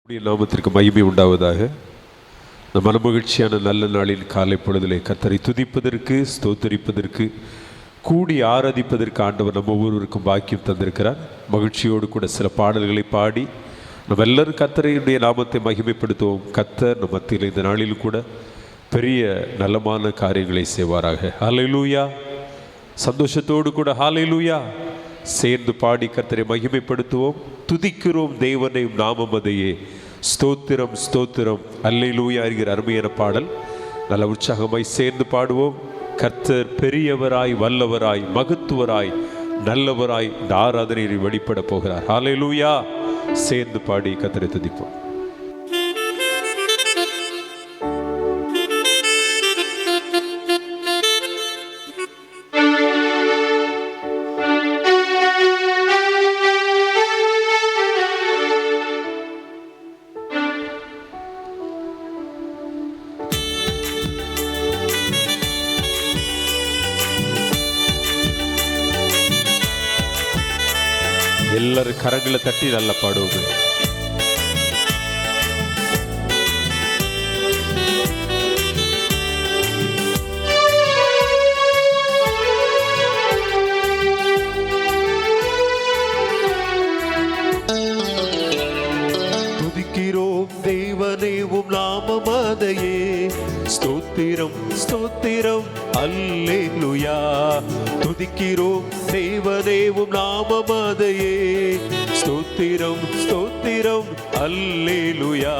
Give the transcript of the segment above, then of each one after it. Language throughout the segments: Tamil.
நாமத்திற்கு மகிமை உண்டாவதாக. இந்த மனமகிழ்ச்சியான நல்ல நாளின் காலை பொழுதிலே கர்த்தரை துதிப்பதற்கு, ஸ்தோத்தரிப்பதற்கு, கூடி ஆராதிப்பதற்கு ஆண்டவர் நம்ம ஒவ்வொருவருக்கும் பாக்கியம் தந்திருக்கிறார். மகிழ்ச்சியோடு கூட சில பாடல்களை பாடி நம்ம எல்லாரும் கர்த்தரையுடைய நாமத்தை மகிமைப்படுத்துவோம். கர்த்தர் நம்ம மத்தியில் இந்த நாளில் கூட பெரிய நலமான காரியங்களை செய்வாராக. ஹல்லேலூயா. சந்தோஷத்தோடு கூட ஹல்லேலூயா சேர்ந்து பாடி கர்த்தரை மகிமைப்படுத்துவோம். துதிக்கிறோம் தேவனை நாமமதையே, ஸ்தோத்திரம் ஸ்தோத்திரம் அல்லேலூயா என்கிற அருமையான பாடல் நல்ல உற்சாகமாய் சேர்ந்து பாடுவோம். கர்த்தர் பெரியவராய், வல்லவராய், மகத்துவராய், நல்லவராய் இந்த ஆராதனையை வெளிப்பட போகிறார். ஹல்லேலூயா. சேர்ந்து பாடி கர்த்தரை துதிப்போம். எல்லாரும் கரங்களை தட்டி நல்லா பாடுவோம். துதிக்கிறோம் தேவனே உம் நாமமதையே, ஸ்தோத்திரம் ஸ்தோத்திரம் அல்லேலூயா. துதிக்கிறோம் தேவனே உம் நாமமதையே, ஸ்தோத்திரம் ஸ்தோத்திரம் அல்லேலூயா.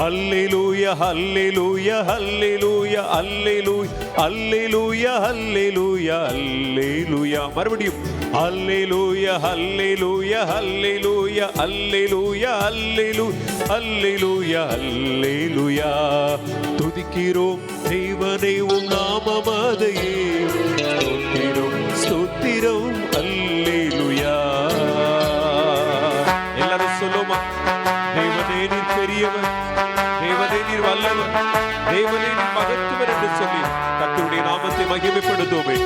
அல்லேலூயா அல்லேலூயா அல்லேலூயா அல்லேலூயா அல்லேலூயா அல்லேலூயா அல்லேலூயா. மறுபடியும் அல்லேலூயா அல்லேலூயா அல்லேலூயா அல்லேலூயா அல்லேலூயா அல்லேலூயா அல்லேலூயா. துதிக்கிறோம் தேவனே உம் நாமமதையே, ஸ்தோத்திரம் ஸ்தோத்திரம் அல்லேலூயா. எல்லாரும் சொல்லுமா, தேவனே நீர் பெரியவர், தேவனே நீர் வல்லவர், தேவனே நீர் மகத்துவர் என்று சொல்லி கர்த்தருடைய நாமத்தை மகிமைப்படுத்துவோமே.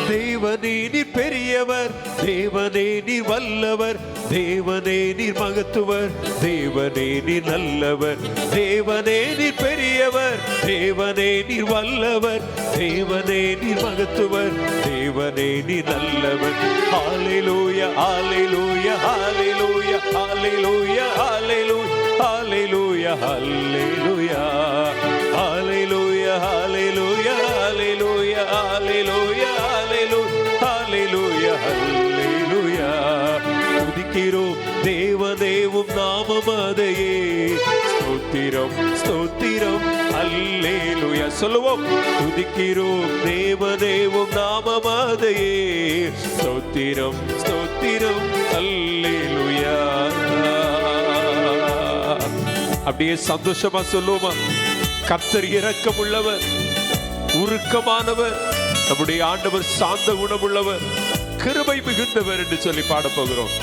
தேவனே நீர் பெரியவர், தேவனே நீர் வல்லவர், தேவனே நீர் மகத்துவர், தேவனே நீர் நல்லவர், தேவனே நீர் பெரியவர், தேவனே நீர் வல்லவர், தேவனே நீர் மகத்துவர், தேவனே நீர் நல்லவர். ஹல்லேலூயா ஹல்லேலூயா ஹல்லேலூயா ஹல்லேலூயா ஹல்லேலூயா ஹல்லேலூயா ஹல்லேலூயா ஹல்லேலூயா ஹல்லேலூயா ஹல்லேலூயா ஹல்லேலூயா ஹல்லேலூயா ஹல்லேலூயா. துதிக்கிறோம் தேவனே உம் நாமமதையே, ஸ்தோத்திரம் ஸ்தோத்திரம் அல்லேலூயா. சொல்லுவோம். துதிக்கிறோம் தேவனே உம் நாமமதையே, ஸ்தோத்திரம் ஸ்தோத்திரம் அல்லேலூயா. அப்படியே சந்தோஷமா சொல்லுவோமா. கர்த்தர் இரக்கமுள்ளவர், உருக்கமானவர், நம்முடைய ஆண்டவர் சாந்த குணமுள்ளவர், கிருபை மிகுந்தவர் என்று சொல்லி பாட போகிறோம்.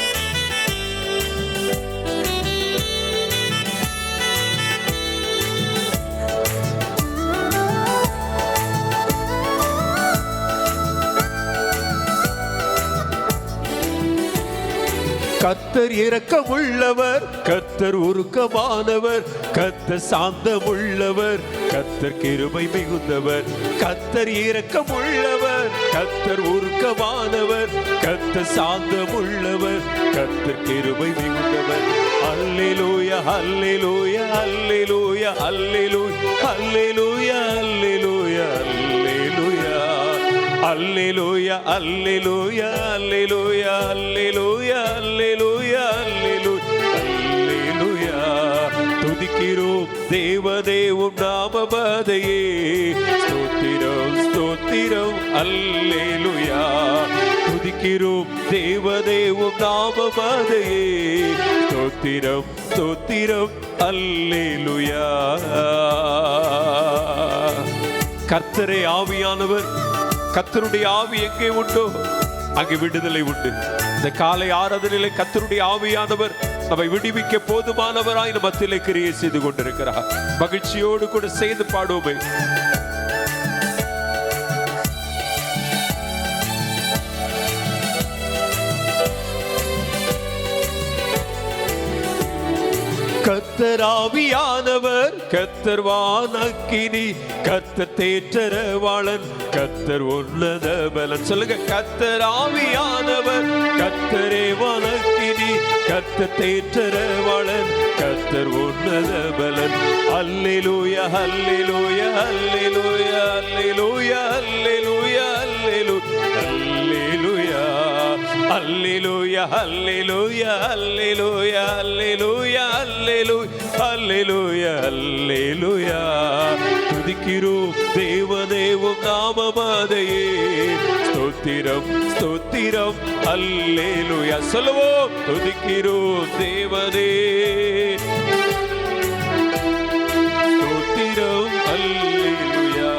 கர்த்தர் இரக்கமுள்ளவர், கர்த்தர் உருக்கமானவர், கர்த்தர் சாந்தமுள்ளவர், கர்த்தர் கிருபை மிகுந்தவர். கர்த்தர் இரக்கமுள்ளவர், கர்த்தர் உருக்கமானவர், கர்த்தர் சாந்தமுள்ளவர், கர்த்தர் கிருபை மிகுந்தவர். அல்லேலூயா அல்லேலூயா அல்லேலூயா அல்லேலூயா அல்லேலூயா அல்லேலூயா அல்லேலூயா அல்லேலூயா அல்லேலூயா அல்லேலூயா அல்லேலூயா அல்லேலூயா அல்லேலூயா. துதிக்கிறோம் தேவனே உம் நாமமதையே, ஸ்தோத்திரம் ஸ்தோத்திரம் அல்லேலூயா. துதிக்கிறோம் தேவனே உம் நாமமதையே, ஸ்தோத்திரம் ஸ்தோத்திரம் அல்லேலூயா. கர்த்தரே ஆவியானவர், கர்த்தருடைய ஆவி எங்கே உண்டோ அங்கே விடுதலை உண்டு. இந்த காலை ஆராதனையிலே கர்த்தருடைய ஆவியானவர் நம்மை விடுவிக்க போதுமானவராய் நம் மத்தியிலே கிரியை செய்து கொண்டிருக்கிறார். மகிழ்ச்சியோடு கூட சேர்ந்து பாடுவோமே. கர்த்தர் ஆவியானவர், கர்த்தர் வானக்கினி, கர்த்தர் தேற்றரவாளன், கர்த்தர் உன்னத பலன். சொல்லுங்க. கர்த்தர் ஆவியானவர், கர்த்தரே வானக்கினி, கர்த்தர் தேற்றரவாளன், கர்த்தர் உன்னத பலன். அல்லேலூயா அல்லேலூயா அல்லேலூயா அல்லேலூயா அல்லேலூயா அல்லேலூயா அல்லேலூயா அல்லேலூயா அல்லேலூயா அல்லேலூயா அல்லேலூயா அல்லேலூயா அல்லேலூயா. துதிக்கிறோம் தேவதேவம் நாமமாதையே. ஸ்தோத்திரம் ஸ்தோத்திரம் அல்லேலூயா. சொல்லுவோம். துதிக்கிறோம் தேவனே. ஸ்தோத்திரம் அல்லேலூயா.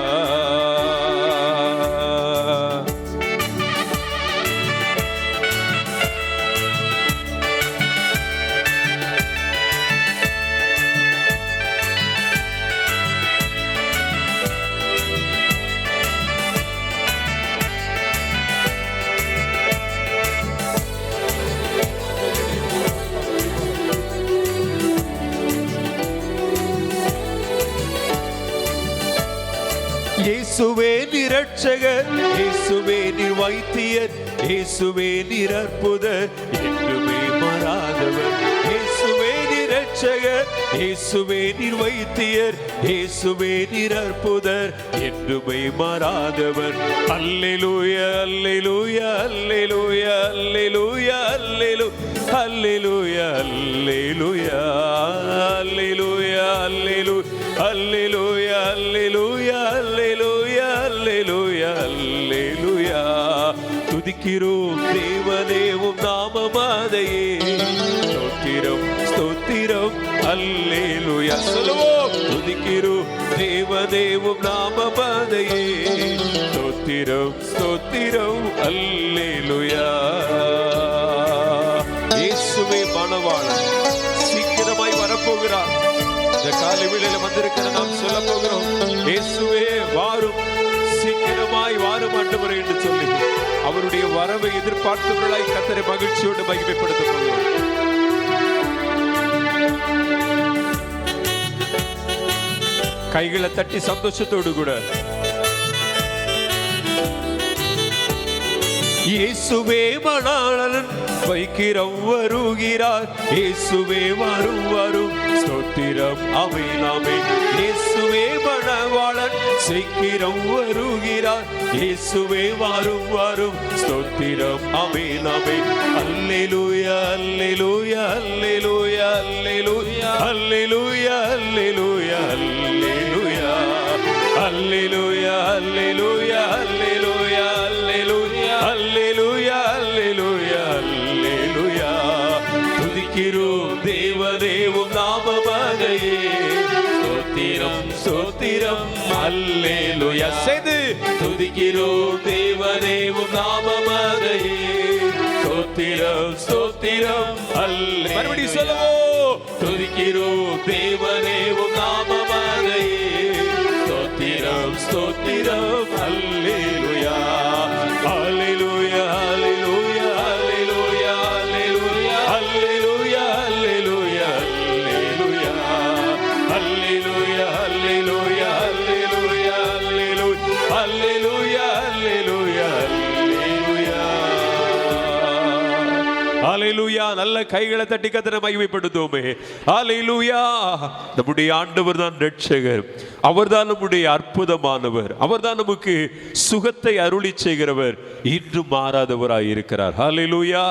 இயேசுவே நீர் இரட்சகர், இயேசுவே நீர் வைத்தியர், இயேசுவே நீர் அற்புதர், என்றுமே மாறாதவர். இயேசுவே நீர் இரட்சகர், இயேசுவே நீர் வைத்தியர், இயேசுவே நீர் அற்புதர், என்றுமே மாறாதவர். அல்லேலூயா அல்லேலூயா அல்லேலூயா அல்லேலூயா அல்லேலூயா அல்லேலூயா அல்லேலூயா அல்லேலூயா அல்லேலூயா அல்லேலூயா அல்லேலூயா அல்லேலூயா அல்லேலூயா. துதிக்கிறோம் தேவதேவம் நாமமாதையே. ஸ்தோத்திரம் ஸ்தோத்திரம் அல்லேலூயா. சொல்லுவோம். துதிக்கிறோம் தேவதேவம் நாமமாதையே. ஸ்தோத்திரம் ஸ்தோத்திரம் அல்லேலூயா. இயேசுவே மணவாளன் சீக்கிரமாய் வரப்போகிறார். இந்த காலை வேளையில வந்திருக்கிற நாம் சொல்ல போகிறோம். இயேசுவே வாரும், சீக்கிரமாய் வாரும் ஆண்டவரே என்று சொல்லி அவருடைய வரவை எதிர்பார்த்தவர்களாய் கர்த்தரை மகிழ்ச்சியோடு மகிமைப்படுத்த போகிறோம். கைகளை தட்டி சந்தோஷத்தோடு கூட இயேசுவே மணாளன் வைக்கிறோம் வருகிறார். இயேசுவே வரும் வரும் ஸ்தோத்திரம் அவையிலாமே. இயேசுவே மணவாளன் சீக்கிரம் வருகிறார். இயேசுவே வரும் வரும் ஸ்தோத்திரம் அவையிலாமே. அல்லேலூயா அல்லேலூயா அல்லேலூயா அல்லேலூயா அல்லேலூயா அல்லேலூயா அல்லேலூயா அல்லேலூயா அல்லேலூயா அல்லேலூயா அல்லேலூயா அல்லேலூயா அல்லேலூயா அல்லேலூயா. துதிக்கிறோம் தேவதேவம் நாமமாதையே. ஸ்தோத்திரம் ஸ்தோத்திரம் அல்லேலூயா. செய்து துதிக்கிறோம் தேவதேவம் நாமமாதையே. ஸ்தோத்திரம் ஸ்தோத்திரம் அல்லேலூயா. மறுபடியும் சொல்லுவோம். துதிக்கிறோம் தேவதேவம் நாமமாதையே. ஸ்தோத்திரம் ஸ்தோத்திரம் அல்லேலூயா. அல்லேலூயா அல்லேலூயா அல்லேலூயா அல்லேலூயா அல்லேலூயா அல்லேலூயா அல்லேலூயா அல்லேலூயா அல்லேலூயா அல்லேலூயா அல்லேலூயா அல்லேலூயா அல்லேலூயா. ஹல்லேலூயா. நல்ல கைகளை தட்டி கர்த்தரை மகிமைப்படுத்துவோமே. ஹல்லேலூயா. நம்முடைய ஆண்டவர் தான் இரட்சகர். அவர்தான் நம்முடைய அற்புதமானவர். அவர்தான் நமக்கு சுகத்தை அருளி செய்கிறவர். இன்றும் மாறாதவராய் இருக்கிறார். ஹல்லேலூயா.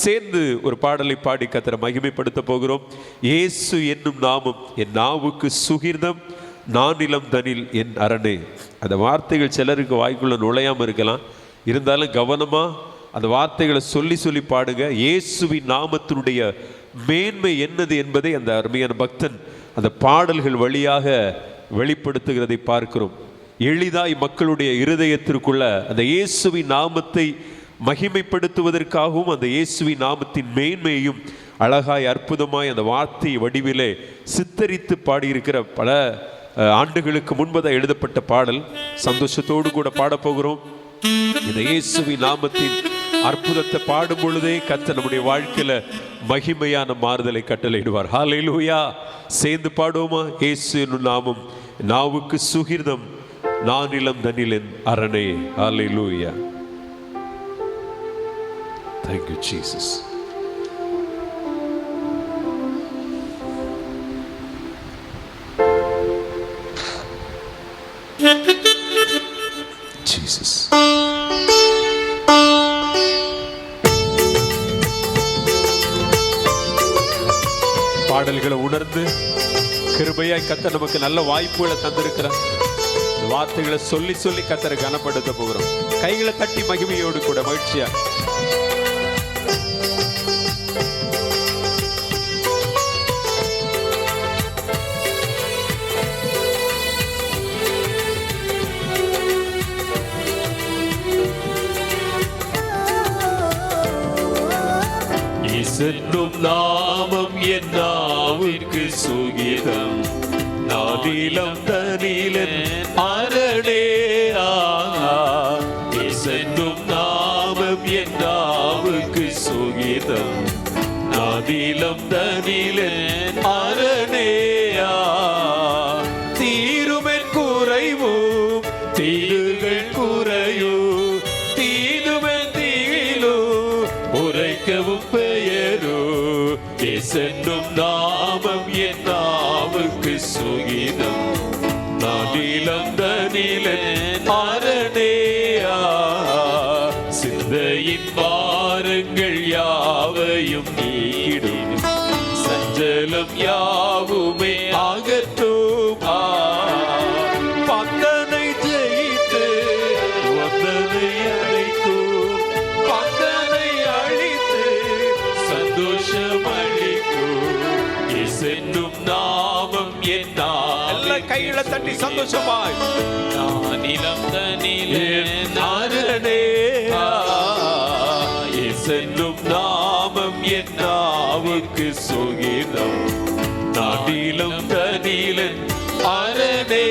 சேர்ந்து ஒரு பாடலை பாடி கர்த்தரை மகிமைப்படுத்த போகிறோம். இயேசு என்னும் நாமம் என் நாவுக்கு சுகிர்தம், நானிலம் தனில் என் அரணே. அந்த வார்த்தைகள் சிலருக்கு வாய்க்குள்ள நுழையாம இருக்கலாம். இருந்தாலும் கவனமா அந்த வார்த்தைகளை சொல்லி சொல்லி பாடுங்க. இயேசுவின் நாமத்தினுடைய மேன்மை என்னது என்பதை அந்த அருமையான பக்தன் அந்த பாடல்கள் வழியாக வெளிப்படுத்துகிறதை பார்க்கிறோம். எளிதாய் மக்களுடைய இருதயத்திற்குள்ள அந்த இயேசுவின் நாமத்தை மகிமைப்படுத்துவதற்காகவும் அந்த இயேசுவின் நாமத்தின் மேன்மையையும் அழகாய் அற்புதமாய் அந்த வார்த்தை வடிவிலே சித்தரித்து பாடியிருக்கிற பல ஆண்டுகளுக்கு முன்பதாக எழுதப்பட்ட பாடல். சந்தோஷத்தோடு கூட பாடப்போகிறோம். இந்த இயேசுவின் நாமத்தின் அற்புதத்தை பாடும் பொழுதே கர்த்தர் நம்முடைய வாழ்க்கையில மகிமையான மாறுதலை கட்டளையிடுவார். ஹல்லேலூயா. சேர்ந்து பாடுவோமா? இயேசுவின் நாமம் நாவுக்கு சுகிர்தம், நானிலம் தன்னிலன் அரணே. ஹல்லேலூயா. Thank you, Jesus. Jesus. பாடல்களை உணர்ந்து கிருபையாய் கர்த்தர் நமக்கு நல்ல வாய்ப்புகளை தந்திருக்கிறார். வார்த்தைகளை சொல்லி சொல்லி கர்த்தரை கனப்படுத்த போகிறோம். கைகளை தட்டி மகிமையோடு கூட மகிழ்ச்சியா சென்னும் நாமம் என் நாவிற்கு சுகிதம், நானிலம் தனிலன் அரணே. சென்னும் நாமம் என் நாவுக்கு சுகிதம், நானிலம் தனிலன் அரணே. தீருமென் குறைவும் தீருகள் குறையும், தீதுமென் தீவிலும் உரைக்கவும் சென்னும் நாமம் என் நாவுக்கு சுகிதம், நானிலம் தனிலன் அரணே. சிந்தையின் பாரங்கள் யாவையும் நீடும், சஞ்சலம் யாவுமே அகற்றும். பந்தனை ஜெயித்து வந்தனை அழைக்கும், பந்தனை அழித்து சந்தோஷம் சென்னும் நாமம் என் நாவில். கைகளை தட்டி சந்தோஷமாய் நானிலம் தனிலன் அரணே. சென்னும் நாமம் என் நாவுக்கு சுகிதம், நானிலம் தனிலன் அரணே.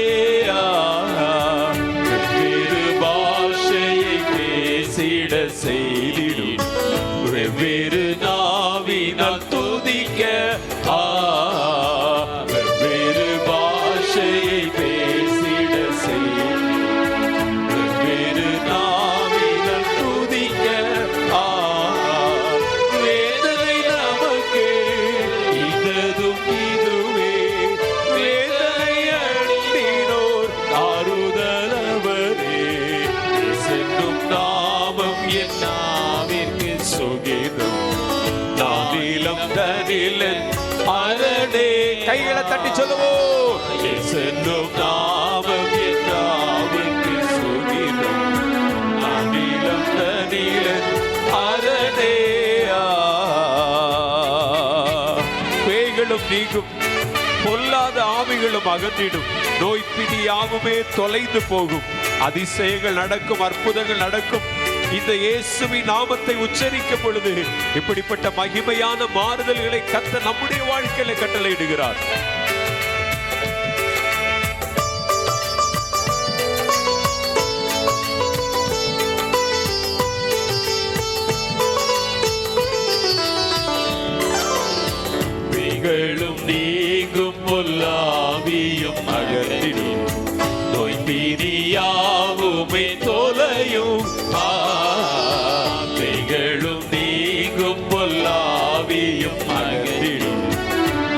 வெவ்வேறு பாஷையை பேசிட செய்திடும், வெவ்வேறு நாவினால் துதிக்க. வெவ்வேறு பாஷையை பேசிட செய்யும், வெவ்வேறு நாவினால் துதிக்க. வேதனை நமக்கு இததும் இதுவே, வேதனை அழிந்தோர் ஆறுதலவரே. சென்னும் நாமம் என் நாவிற்கு சுகிதம், நானிலம் தனிலன் அரணே. கைகளை தட்டி சொல்லுவோம். சென்னும் நாமம் என் நாவுக்கு சுகிதம், நானிலம் தனிலன் அரணே. பேய்களும் நீங்கும், பொல்லாத ஆவிகளும் அகன்றிடும், நோய் பிடி யாவுமே தொலைந்து போகும், அதிசயங்கள் நடக்கும், அற்புதங்கள் நடக்கும். இந்த இயேசுவின் நாமத்தை உச்சரிக்கும் பொழுது இப்படிப்பட்ட மகிமையான மாறுதல்களை கர்த்தர் நம்முடைய வாழ்க்கையில கட்டளையிடுகிறார். பேய்களும் நீங்கும், பொல்லாவியும் அகன்றிடும், நோய் பிரியாவுமே தொலையும். பேய்களும் நீங்கும், பொல்லாவியும் அகன்றிடும்,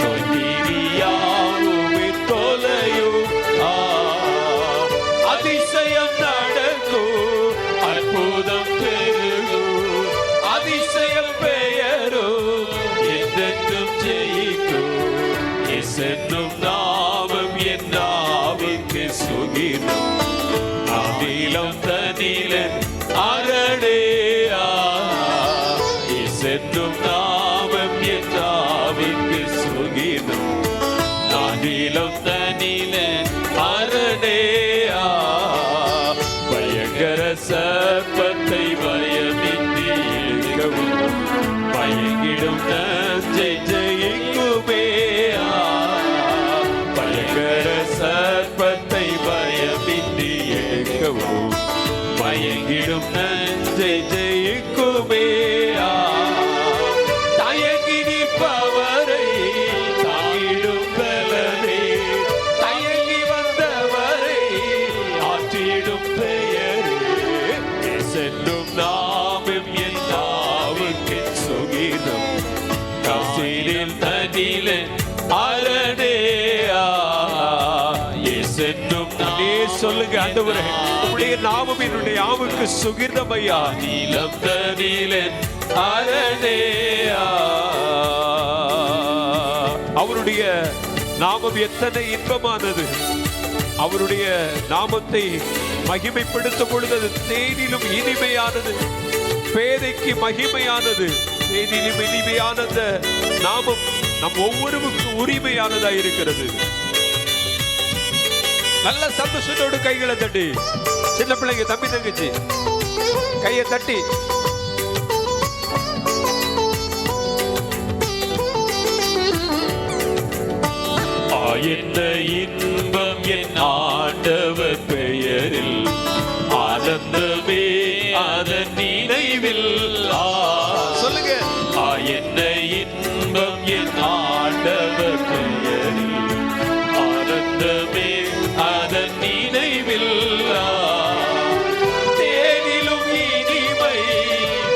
நோய் பிரியாவுமே தொலையும். அதிசயம் நடக்கும், அற்புதம் பெருகும், அதிசயம் பெயரும் என்றென்றும் ஜெயிக்கும். சென்னும் நாமம் என் நாவுக்கு சுகிதம், நானிலம் தனிலன் அரணே. சென்னும் நாமம் என் நாவுக்கு சுகிதம், நானிலம் தனிலன் அரணே. பயங்கர சர்ப்பத்தை பயமின்றி இழுக்கவும், பயங்கிடும் நஞ்சை ஆண்டவரே, உம்முடைய நாமம் என்னுடைய ஆவுக்கு சுகிர்தமையா. நீலம் தனிலன் அரணேயா. அவருடைய நாமம் எத்தனை இன்பமானது. அவருடைய நாமத்தை மகிமைப்படுத்தும் பொழுது அது தேனிலும் இனிமையானது, பேதைக்கு மகிமையானது. தேனிலும் இனிமையான நாமம் நம் ஒவ்வொருவருக்கும் உரிமையானதா இருக்கிறது. நல்ல சந்தோஷத்தோடு கைகளை தட்டி, சின்ன பிள்ளைங்க, தம்பி தங்கச்சி கையை தட்டி என்ன இன்பம் என் ஆண்டவர் பெயரில், ஆனந்தமே அதன் நினைவில். சொல்லுங்க. என்ன இன்பம் என் ஆண்டவர் பெயரில், ஆனந்தமே அதன் நினைவில். தேனிலும் இனிமை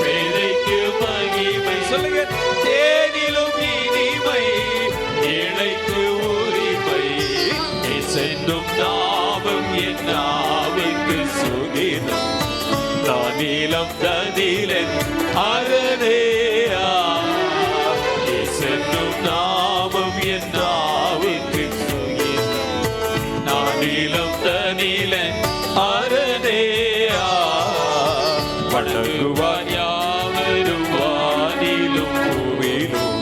பேதைக்கு மகிமை. சொல்லுங்க. தேனிலும் இனிமை ஏழைக்கு உரிமை. சென்றும் நாமம் என் நாவுக்கு சுகினம். நான் நீலம் தனிலன் அரணேயா. சென்றும் நாமம் என் நாவுக்கு சுகினம். நான் நீலம் தனிலன் அரணேயா. வணங்குவார் யாவரும் வானிலும் பூவிலும்,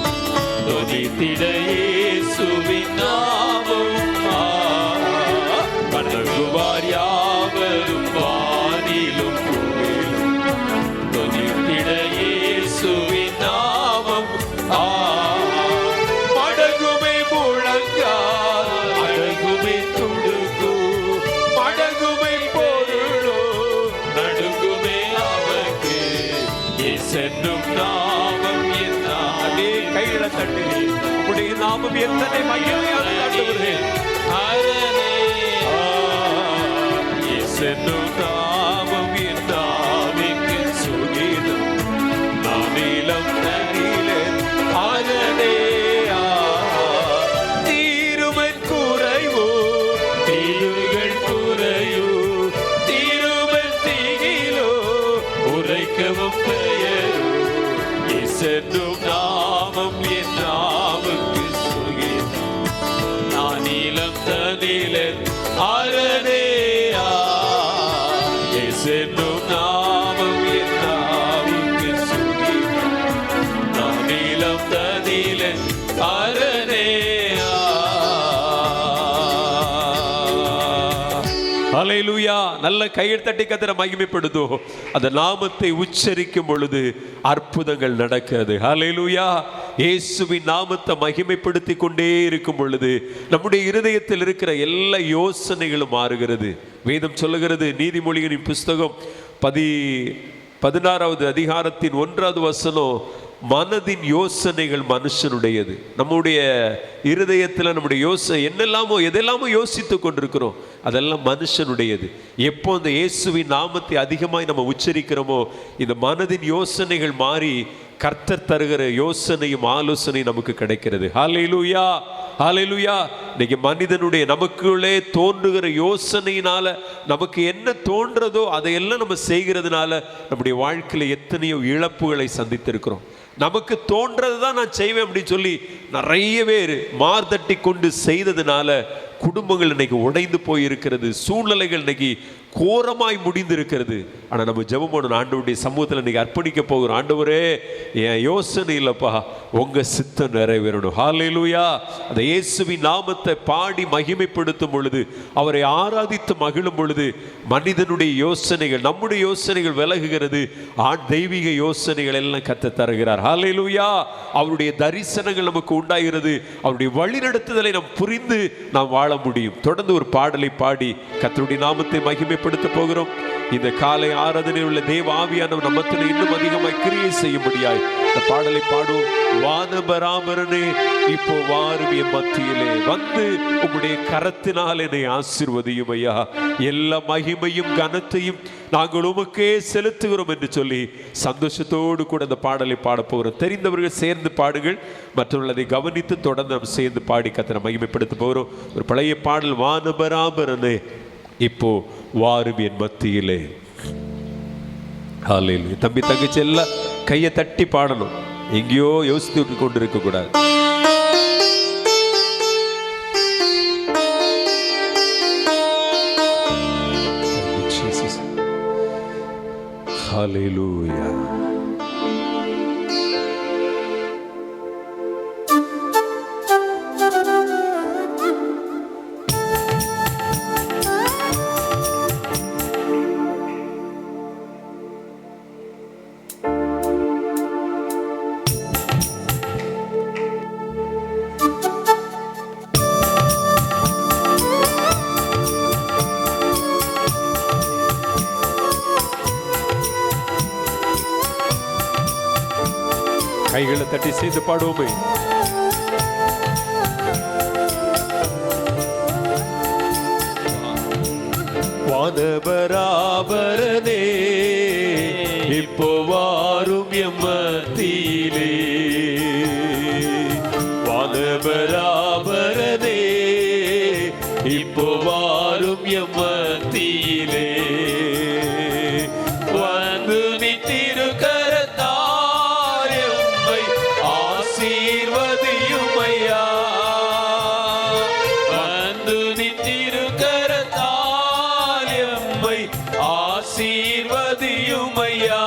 துதித்திட இயேசுவின் நாமம். வணங்குவார் யாவரும் வானிலும் பூவிலும், துதித்திட இயேசுவின் நாமம். மடங்குமே முழங்கால், அடங்குமே துடுக்கு, மடங்குமே பொருளோ, நடுங்குமே அவருக்கு. சென்றும் நாமம் என் அதே கையில தட்டி, உடைய நாமம் எத்தனை மகிமையானது ஆண்டவரே. சென்றும் நாமம் என் நாவுக்கு சுகினம். நான் நீலம் தனிலன் அரணேயா. தீருமன் குறைவோ தீருகள் குறையோ, தீருமன் திகிலோ உரைக்கவும் பெயரோ. சென்றும் நாமம் என் நாவுக்கு சுகினம். நான் நீலம் தனிலன் அரணேயா. சென்றும் நாமம் என் நாவுக்கு சுகினம். நான் நீலம் தனிலன் அரணேயா. ஹல்லேலூயா. நல்ல கையில் தட்டி கர்த்தரை மகிமைப்படுத்தும். அந்த நாமத்தை உச்சரிக்கும் பொழுது அற்புதங்கள் நடக்கிறது. ஹல்லேலூயா. இயேசுவின் நாமத்தை மகிமைப்படுத்தி கொண்டே இருக்கும் பொழுது நம்முடைய இருதயத்தில் இருக்கிற எல்லா யோசனைகளும் மாறுகிறது. வேதம் சொல்லுகிறது, நீதிமொழிகளின் புஸ்தகம் 16வது அதிகாரத்தின் 1வது வசனம், மனதின் யோசனைகள் மனுஷனுடையது. நம்முடைய இருதயத்தில் நம்முடைய யோசனை என்னெல்லாமோ எதெல்லாமோ யோசித்து கொண்டிருக்கிறோம், அதெல்லாம் மனுஷனுடையது. எப்போ இந்த இயேசுவின் நாமத்தை அதிகமாய் நம்ம உச்சரிக்கிறோமோ, இந்த மனதின் யோசனைகள் மாறி கர்த்தர் தருகிற யோசனையும் ஆலோசனையும் நமக்கு கிடைக்கிறது. ஹல்லேலூயா, ஹல்லேலூயா. இன்னைக்கு மனிதனுடைய நமக்குள்ளே தோன்றுகிற யோசனையினால நமக்கு என்ன தோன்றதோ அதையெல்லாம் நம்ம செய்கிறதுனால நம்முடைய வாழ்க்கையில எத்தனையோ இழப்புகளை சந்தித்திருக்கிறோம். நமக்கு தோன்றது தான் நான் செய்வேன் அப்படின்னு சொல்லி நிறைய பேர் மார்தட்டி கொண்டு செய்ததுனால குடும்பங்கள் இன்னைக்கு உடைந்து போயிருக்கிறது. சூழ்நிலைகள் இன்னைக்கு கோரமாய் முடிந்திருக்கிறது. ஆனால் நம்ம ஜெபம் பண்ணணும், ஆண்டவருடைய சமூகத்தில் இன்னைக்கு அர்ப்பணிக்க போகிறோம். ஆண்டவரே, என் யோசனை இல்லைப்பா, உங்கள் சித்தம் நிறைவேறணும். ஹல்லேலூயா. அந்த இயேசுவின் நாமத்தை பாடி மகிமைப்படுத்தும் பொழுது, அவரை ஆராதித்து மகிழும் பொழுது மனிதனுடைய யோசனைகள், நம்முடைய யோசனைகள் விலகுகிறது. தெய்வீக யோசனைகள் எல்லாம் கர்த்தர் தருகிறார். ஹல்லேலூயா. அவருடைய தரிசனங்கள் நமக்கு உண்டாகிறது. அவருடைய வழிநடத்துதலை நாம் புரிந்து நாம் வாழ முடியும். தொடர்ந்து ஒரு பாடலை பாடி கர்த்தருடைய நாமத்தை மகிமைப்படுத்த போகிறோம். இந்த காலை ஆராதனையில் உள்ள தேவ ஆவியானவர் நம்மத்தில் இன்னும் அதிகமாய் கிரியை செய்யும்படியாய் இந்த பாடலை பாடுவோம். வானபராமரனே, இப்போ வாரும் என் மத்தியிலே வந்து உம்முடைய கரத்தினால் என்னை ஆசீர்வதியும் ஐயா. எல்லா மகிமையும் கனத்தையும் நாங்கள் உமக்கே செலுத்துகிறோம் என்று சொல்லி சந்தோஷத்தோடு கூட இந்த பாடலை பாட போகிறோம். தெரிந்தவர்கள் சேர்ந்து பாடுங்கள், மற்றவர்கள் அதை கவனித்து தொடர்ந்து நாம் சேர்ந்து பாடி கர்த்தரை மகிமைப்படுத்த போகிறோம். ஒரு பழைய பாடல், வானபராமரனே இப்போ வாரும் என் மத்தியிலே. ஹல்லேலூயா. தம்பி தங்கச்சி எல்லாம் கையை தட்டி பாடணும், எங்கேயோ யோசித்து கொண்டு இருக்க கூடாது. ஹல்லேலூயா. கைகளை தட்டி செய்து பாடுவோமே. வானபராபரனே இப்போ வாரும் எம்மத்திலே. வானபராபரனே இப்போ வாரும் எம்மத்திலே. வந்து நித்திரு ஆசீர்வதியுமையா.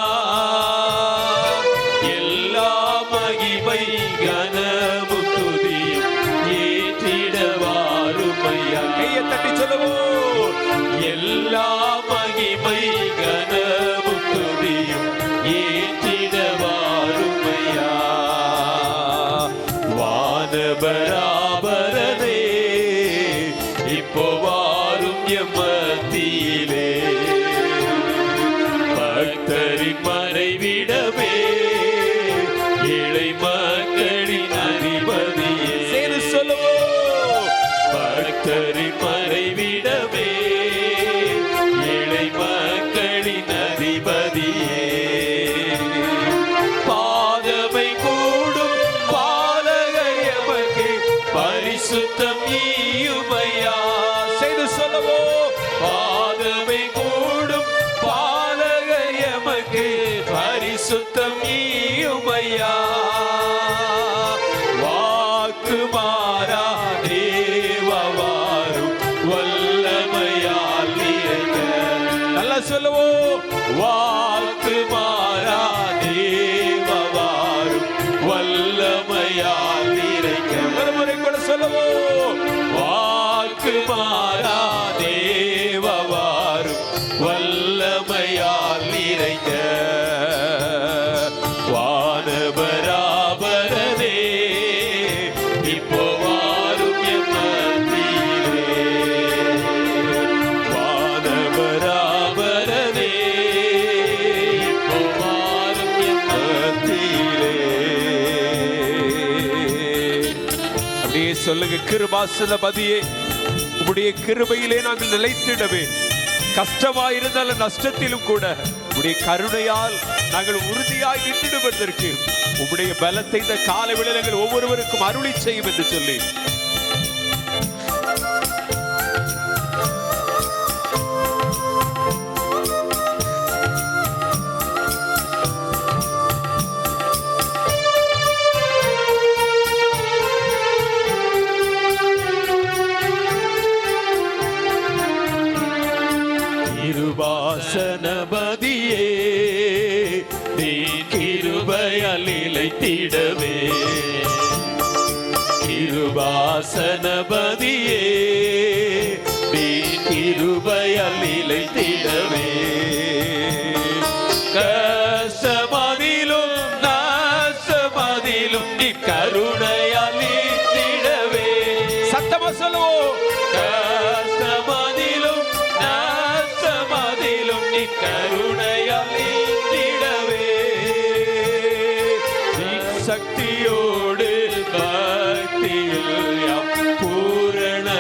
எல்லா மகிமை கனமும் துதியும் ஏற்றிடவாருமையா. கையை தட்டி சொல்லுவோம். எல்லா மகிமை கனமும் துதியும் ஏற்றிடவாருமையா. வானபராபரனே இப்போ வாரும் எம்மத்தியிலே. பக்தரின் மறைவிடமே, ஏழை மக்களின் அதிபதியே. சேர்ந்து சொல்லுவோம். பக்தரின் மறைவிடமே, ஏழை மக்களின் அதிபதியே. பாதமை கூடும் பாலகர் எமக்கு பரிசுத்தம் ஈயுமையா. செய்து சொல்லுவோம். பாதமை கூடும் பாலகர் எமக்கு பரிசுத்தம் ஈயுமையா. வாக்கு மாறா தேவவாரும் வல்லமையால் நிறைந்த. நல்லா சொல்லுவோம். வாக்கு மாறா தேவவாரும் வல்லமையால் நிறைந்த. ஒரு முறை கூட சொல்லுவோம். வாக்கு மாறா தேவவாரும் வல்லமையால் நிறைந்த. வானபராபரனே இப்போ வாரும் எம்மத்தியிலே. வானபராபரனே இப்போ வாரும் எம்மத்தியிலே. அப்படியே சொல்லுங்க. கிருபாசனபதியே, உம்முடைய கிருபையிலே நாங்கள் நிலைத்திடவே. கஷ்டமாயிருந்தாலும் நஷ்டத்திலும் கூட உம்முடைய கருணையால் நாங்கள் உறுதியாய் நின்றுடுவதற்கு உம்முடைய பலத்தை இந்த காலை வேளையில் ஒவ்வொருவருக்கும் அருளி செய்யும் என்று சொல்லி கிருபாசனபதியே, நீ கிருபையால் நிலைத்திடவே. கிருபாசனபதியே, நீ கிருபையால் நிலைத்திடவே. கஷ்டமதிலும் நாசமதிலும் நீ கருணையால் நிலைத்திடவே. சத்தமா சொல்லுவோம். கஷ்டமதிலும் நாசமதிலும் நீ கருணையால் நிலைத்திடவே. சக்தியோடு பக்தியில் யாம் பூரணமாகிடவே.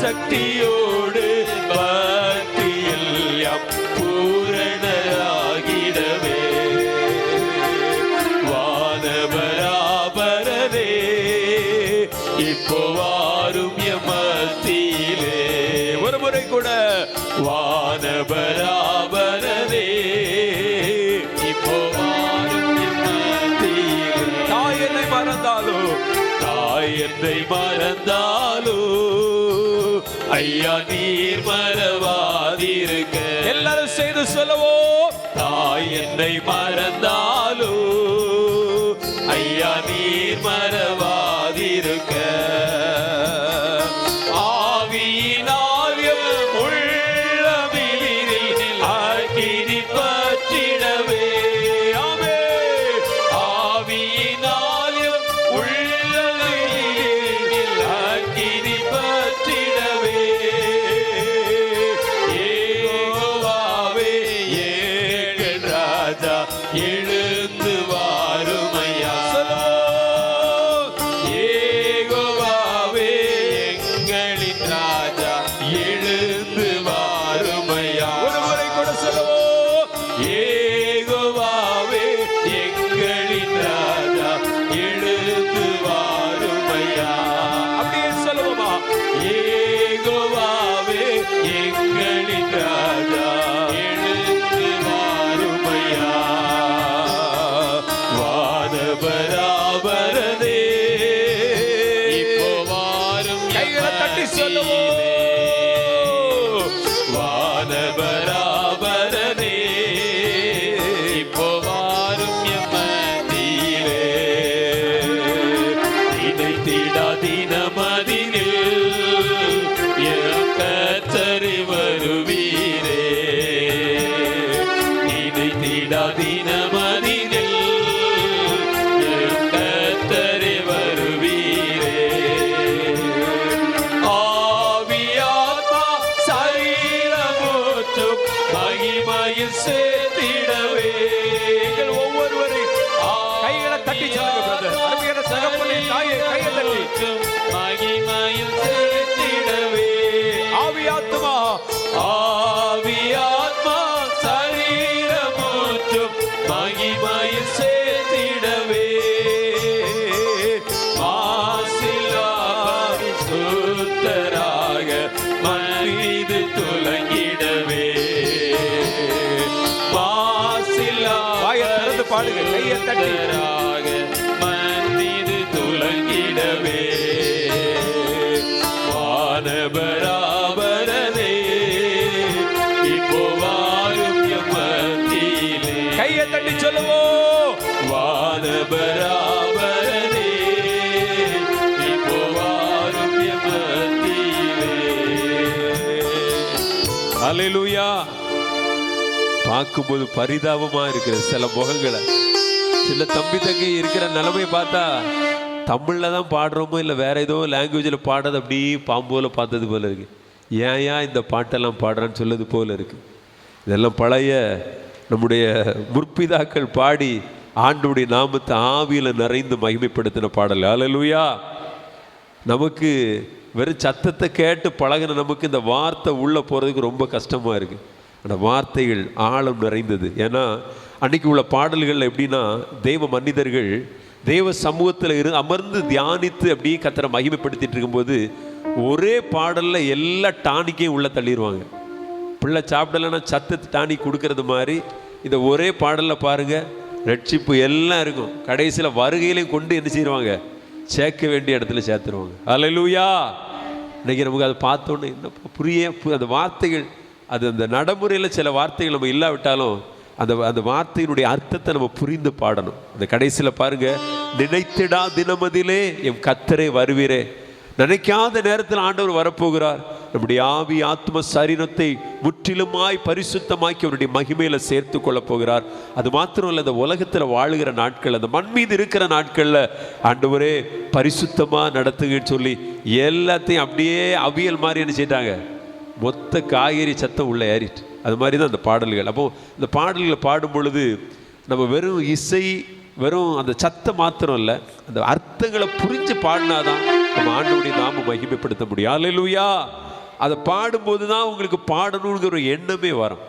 சக்தியோடு பக்தியில் யாம் பூரணராகிடவே. வானபராபரனே இப்போ வாரும் எம்மத்தியிலே. வானபராபரனே இப்போ வாரும் என் மத்தியிலே. தாய் என்னை மறந்தாலோ, தாய் என்னை மறந்தாலோ ஐயா நீர் மறவாதிருக்க. எல்லாரும் செய்து சொல்லவோ, தாய் என்னை மறந்தாலோ ஐயா நீர் மறவாதிருக்க. ஆவியினால் எம் உள்ளமிலில் அக்கினி பற்றிடவே. ஆமென். ஆவியினால் எம் உள்ளமிலில் அக்கினி பற்றிடவே. யெகோவாவே எங்கள் ராஜா எழுந்து வாருமையா. யெகோவாவே எங்களின் ராஜா எழுந்து வாருமையா. ஒரு முறை கூட சொல்லவோ, யெகோவாவே எங்களின் ராஜா எழுந்து வாருமையா. அப்படியே சொல்லுவோமா? யெகோவாவே எங்களின் ராஜா எழுந்து வாருமையா. வானபராபரனே இப்போ வாரும் என் கைகளை தட்டி சொல்லுவோம். மத்தியிலே. வானபராபரனே இப்போ வாரும் என் மத்தியிலே. நினைத்திடா தினமதினில் என் கர்த்தரை வருவீரே. நினைத்திடா தினமதினில் என் கர்த்தரை வருவீரே. ஆவியாத்மா சரீரமுற்றும் மகிமையில் சேர்த்திடவே. நீங்கள் ஒவ்வொருவரையும் கைகளை தட்டி சொல்லுங்க brother. அருமையான தகப்பனே, தாயே, கையை தட்டி. மகிமையில் சேர்த்திடவே. ஆவியாத்மா, ஆவியாத்மா சரீரமுற்றும் மகிமையில் சேர்த்திடவே. மாசிலா பரிசுத்தராக மண் மீது துலங்கிடவே. மாசிலா வாயை திறந்து பாடுங்க, கையை தட்டி. பரிசுத்தராக மண் மீது துலங்கிடவே. வானபராபரனே இப்போ வாரும் எம் மத்தியிலே. கையை தட்டி சொல்லுவோம். வானபராபரனே இப்போ வாரும் எம் மத்தியிலே. அல்லேலூயா. பார்க்கும்போது பரிதாபமா இருக்கிற சில முகங்களை, சில தம்பி தங்கி இருக்கிற நிலைமை பார்த்தா தமிழில் தான் பாடுறோமோ இல்லை வேற ஏதோ லாங்குவேஜில் பாடுறது அப்படியே பாம்போல பார்த்தது போல இருக்கு. ஏன் இந்த பாட்டெல்லாம் பாடுறான்னு சொல்லது போல இருக்கு. இதெல்லாம் பழைய நம்முடைய முற்பிதாக்கள் பாடி ஆண்டவருடைய நாமத்தை ஆவியில் நிறைந்து மகிமைப்படுத்தின பாடல். அல்லேலூயா. நமக்கு வெறும் சத்தத்தை கேட்டு பழகின நமக்கு இந்த வார்த்தை உள்ளே போகிறதுக்கு ரொம்ப கஷ்டமாக இருக்குது. அந்த வார்த்தைகள் ஆழம் நிறைந்தது. ஏன்னா அன்றைக்கி உள்ள பாடல்கள் எப்படின்னா, தெய்வ மனிதர்கள் தெய்வ சமூகத்தில் அமர்ந்து தியானித்து அப்படியே கர்த்தரை மகிமைப்படுத்திட்டு இருக்கும்போது ஒரே பாடலில் எல்லா டானிக்கையும் உள்ளே தள்ளிடுவாங்க. பிள்ளை சாப்பிடலைன்னா சத்தத்து டானிக் கொடுக்கறது மாதிரி இந்த ஒரே பாடலில் பாருங்கள், ரட்சிப்பு எல்லாம் இருக்கும். கடைசியில் வருகையிலையும் கொண்டு என்ன செய்வாங்க, சேர்க்க வேண்டிய இடத்துல சேர்த்துருவாங்க. அல்லேலூயா. இன்னைக்கு நமக்கு அதை பார்த்தோன்னே என்ன அந்த வார்த்தைகள், அது அந்த நடைமுறையில் சில வார்த்தைகள் நம்ம இல்லாவிட்டாலும் அந்த வார்த்தையினுடைய அர்த்தத்தை நம்ம புரிந்து பாடணும். அந்த கடைசியில் பாருங்க, நினைத்திடா தினமதிலே என் கர்த்தரே வருவீரே. நினைக்காத நேரத்தில் ஆண்டவர் வரப்போகிறார். நம்முடைய ஆவி ஆத்ம சரீரத்தை முற்றிலுமாய் பரிசுத்தமாக்கி அவருடைய மகிமையில சேர்த்து கொள்ள போகிறார். அது மாத்திரம் இல்லை, இந்த உலகத்தில் வாழுகிற நாட்கள், அந்த மண் மீது இருக்கிற நாட்கள்ல ஆண்டவரே பரிசுத்தமா நடத்துங்கன்னு சொல்லி எல்லாத்தையும் அப்படியே அவியல் மாதிரி என்ன செய்யிட்டாங்க, மொத்த காய்கறி சத்தம் உள்ள ஏறிட்டு. அது மாதிரி தான் அந்த பாடல்கள். அப்போ இந்த பாடல்களை பாடும் பொழுது நம்ம வெறும் இசை, வெறும் அந்த சத்தம் மாத்திரம் இல்லை, அந்த அர்த்தங்களை புரிஞ்சு பாடினாதான் நம்ம ஆண்டவருடைய நாம மகிமைப்படுத்த முடியும். அல்லேலூயா. அதை பாடும்போது தான் உங்களுக்கு பாடணுங்கிற ஒரு எண்ணமே வரும்.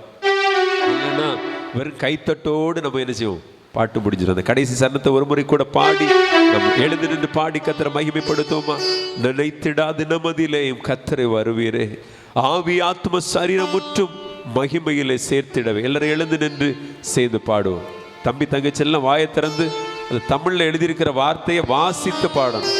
இல்லைன்னா வெறும் கைத்தட்டோடு நம்ம என்ன செய்வோம், பாட்டு முடிஞ்சிடும். அந்த கடைசி சரணத்தை ஒரு முறை கூட பாடி நம்ம எழுந்து நின்று பாடி கர்த்தரை மகிமைப்படுத்துவோமா? நினைத்திடா தினமதிலே கர்த்தரை வருவீரே, ஆவி ஆத்ம சரீரம் முற்றும் மகிமையிலே சேர்த்திடவே. எல்லாரும் எழுந்து நின்று சேர்ந்து பாடுவோம். தம்பி தங்கச்சி எல்லாம் வாயை திறந்து அது தமிழ்ல எழுதியிருக்கிற வார்த்தையை வாசித்து பாடணும்.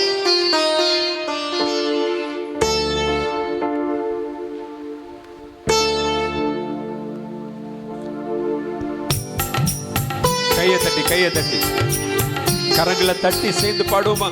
கையை தட்டி கரங்களை தட்டி சேர்ந்து பாடுவோமா?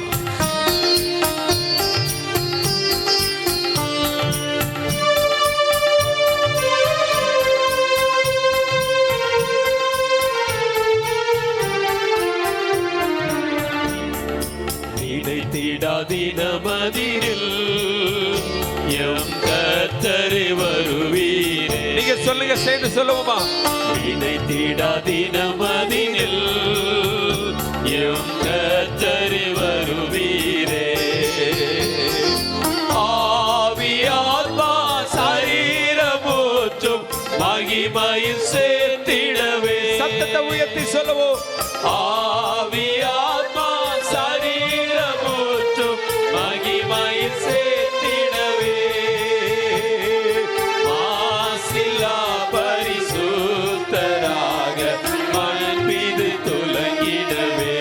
தினமதினில் எம் கர்த்தரே வருவீரே. நீங்க சொல்லுங்க, சேர்ந்து சொல்லுவோமா? தினமதினில் எம் கர்த்தரே வருவீரே. ஆவியாத்மா சரீரமூற்றும் மகிமையில் சேர்த்திடவே. சத்தத்தை உயர்த்தி சொல்லுவோம். ஆவியாத்மா சரீரமூற்றும் மகிமையில் சேர்த்திடவே. மாசில்லா பரிசுத்தராக மண் மீது துலங்கிடவே.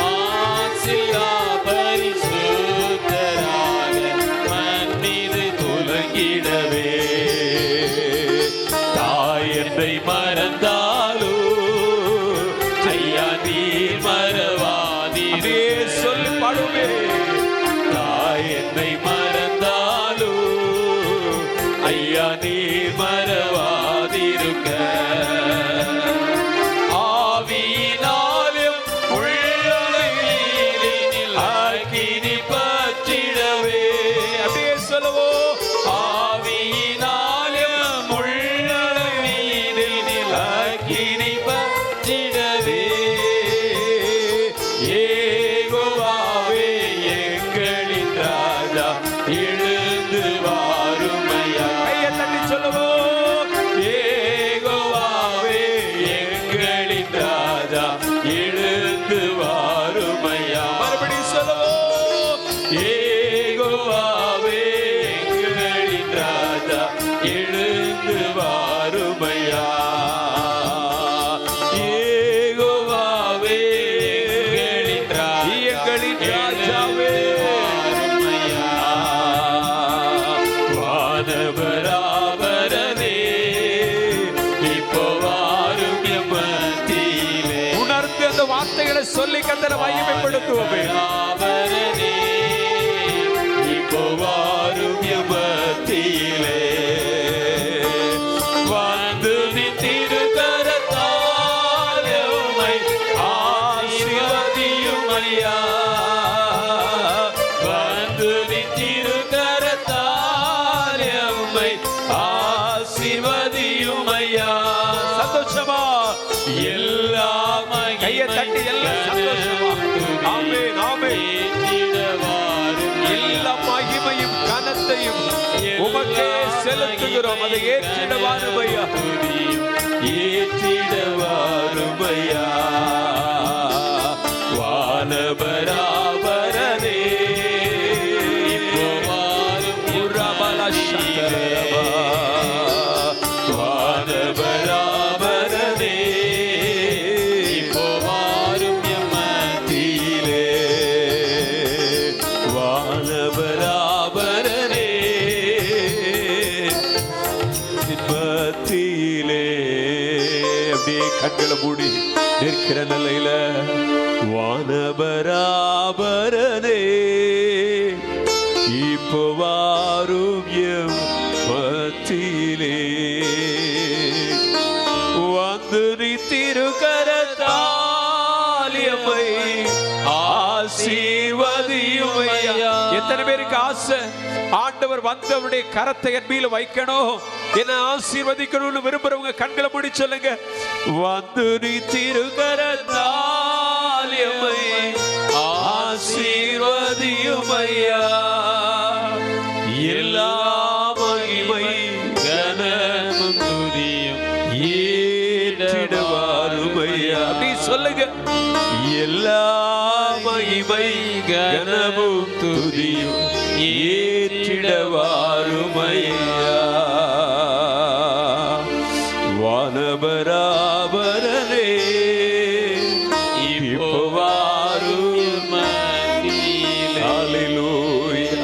மாசில்லா பரிசுத்தராக மண் மீது துலங்கிடவே. தாய் என்னை மறந்தாலோ ஐயா நீர் மறவாதீரே. சொல்லி பாடுவே. தாய் என்னை மறந்தாலோ ஐயா நீர் மறவாதிருக்க. ஆவியினாலும் உள்ளொளியினில் அக்கினி பற்றிடவே. அப்படியே சொல்லுவோம். ஆவியினாலும் உள்ளொளியினில் அக்கினி பற்றிடவே. யெகோவாவே எங்களின் ராஜா எழுந்து வாருமையா. கையை தட்டி சொல்லுவோம். யெகோவாவே எங்களின் ராஜா எழுந்து வாருமையா. மறுபடியும் சொல்லுவோம். யெகோவாவே எங்களின் ராஜா எழுந்து வாருமையா. யெகோவாவே எங்களின் ராஜாவே. வாருமையா. வானவராவரனே இப்போ வாரும் எம் மத்தியிலே. உணர்ந்து அந்த வார்த்தைகளை சொல்லி கர்த்தரை மகிமைப்படுத்துவோமே. வானவராவரனே இப்போ வாரும் எம் மத்தியிலே. வந்து நின் திருக்கரத்தால் எம்மை ஆசீர்வதியும் ஐயா. வந்து நின் திருக்கரத்தால் எம்மை ஆசீர்வதியும் ஐயா. சந்தோஷமா எல்லா கையை தட்டி எல்லாம் சந்தோஷமா. ஆமென், ஆமென். எல்லா மகிமையும் கனத்தையும் உமக்கே செலுத்துகிறோம். அதை ஏற்றிடவாருமையா. ஏற்றிடவாருமையா. வானபராபரனே இப்போ வாரும் உரபலசந்தரவா. வானபராபரனே இப்போ வாரும் எம் மத்தியிலே. வானபராபரனே மத்தியிலே. அப்படியே கண்களை மூடி நிற்கிற நிலையில வானபராபரனே இப்போ வாரும் எம் மத்தியிலே. வந்து நீ திருக்கரத்தால் எம்மை ஆசீர்வதியும் ஐயா. எத்தனை பேருக்கு ஆசை ஆண்டவர் வந்தவருடைய கரத்தை என் மேல வைக்கணும், என்ன ஆசீர்வதிக்கணும்னு விரும்புறவங்க கண்களை மூடி சொல்லுங்க. வந்து நீ திருக்கரத்தால் எம்மை ஆசீர்வதியும் ஐயா. எல்லா மகிமை கனமும் துதியும் ஏற்றிடுவாரும் ஐயா. அப்படி சொல்லுங்க. எல்லா மகிமை கனமும் துதியும் ஏற்றிடுவாரும் ஐயா. பராபரனே இப்போ வாரும் என் மத்தியிலே. ஹல்லேலூயா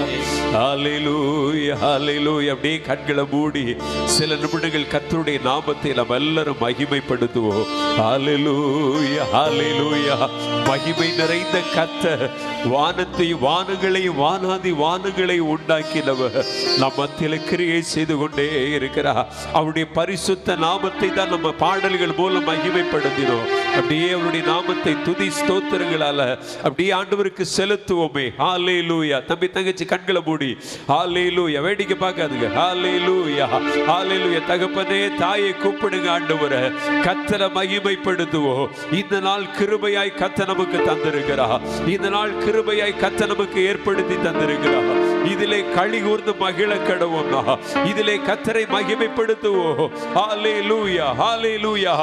ஹல்லேலூயா ஹல்லேலூயா. அப்படியே கண்களை மூடி சில நிமிடங்கள் கர்த்தருடைய நாமத்தை நாம் எல்லாரும் மகிமைப்படுத்துவோம். ஹல்லேலூயா ஹல்லேலூயா. மகிமை நிறைந்த கர்த்தர் வானத்தையும் வானங்களையும் வானாதி வானங்களையும் உண்டாக்கினவர் நம் மத்தியில் கிரியை செய்து கொண்டே இருக்கிறார். அவருடைய பரிசுத்த நாமத்தை தான் நம்ம பாடல்கள் மூலம் மகிமைப்படுத்தினோம். அப்படியே அவருடைய நாமத்தை துதி ஸ்தோத்திரங்களால அப்படியே ஆண்டவருக்கு செலுத்துவோமே. ஹல்லேலூயா. தம்பி தங்கச்சி கண்களை மூடி ஹல்லேலூயா. வேடிக்கை பார்க்காதுங்க. ஹல்லேலூயா ஹல்லேலூயா. தகப்பனே தாயை கூப்பிடுங்க ஆண்டவரே. கர்த்தரை மகிமைப்படுத்துவோம். இந்த நாள் கிருபையாய் கர்த்தர் நமக்கு தந்திருக்கிறார். இந்த நாள் கிருபையாய் கர்த்தர் நமக்கு ஏற்படுத்தி தந்திருக்கிறார். இதிலே களி கூர்ந்து மகிழ கடவோம். இதிலே கர்த்தரை மகிமைப்படுத்துவோம். ஹல்லேலூயா ஹல்லேலூயா.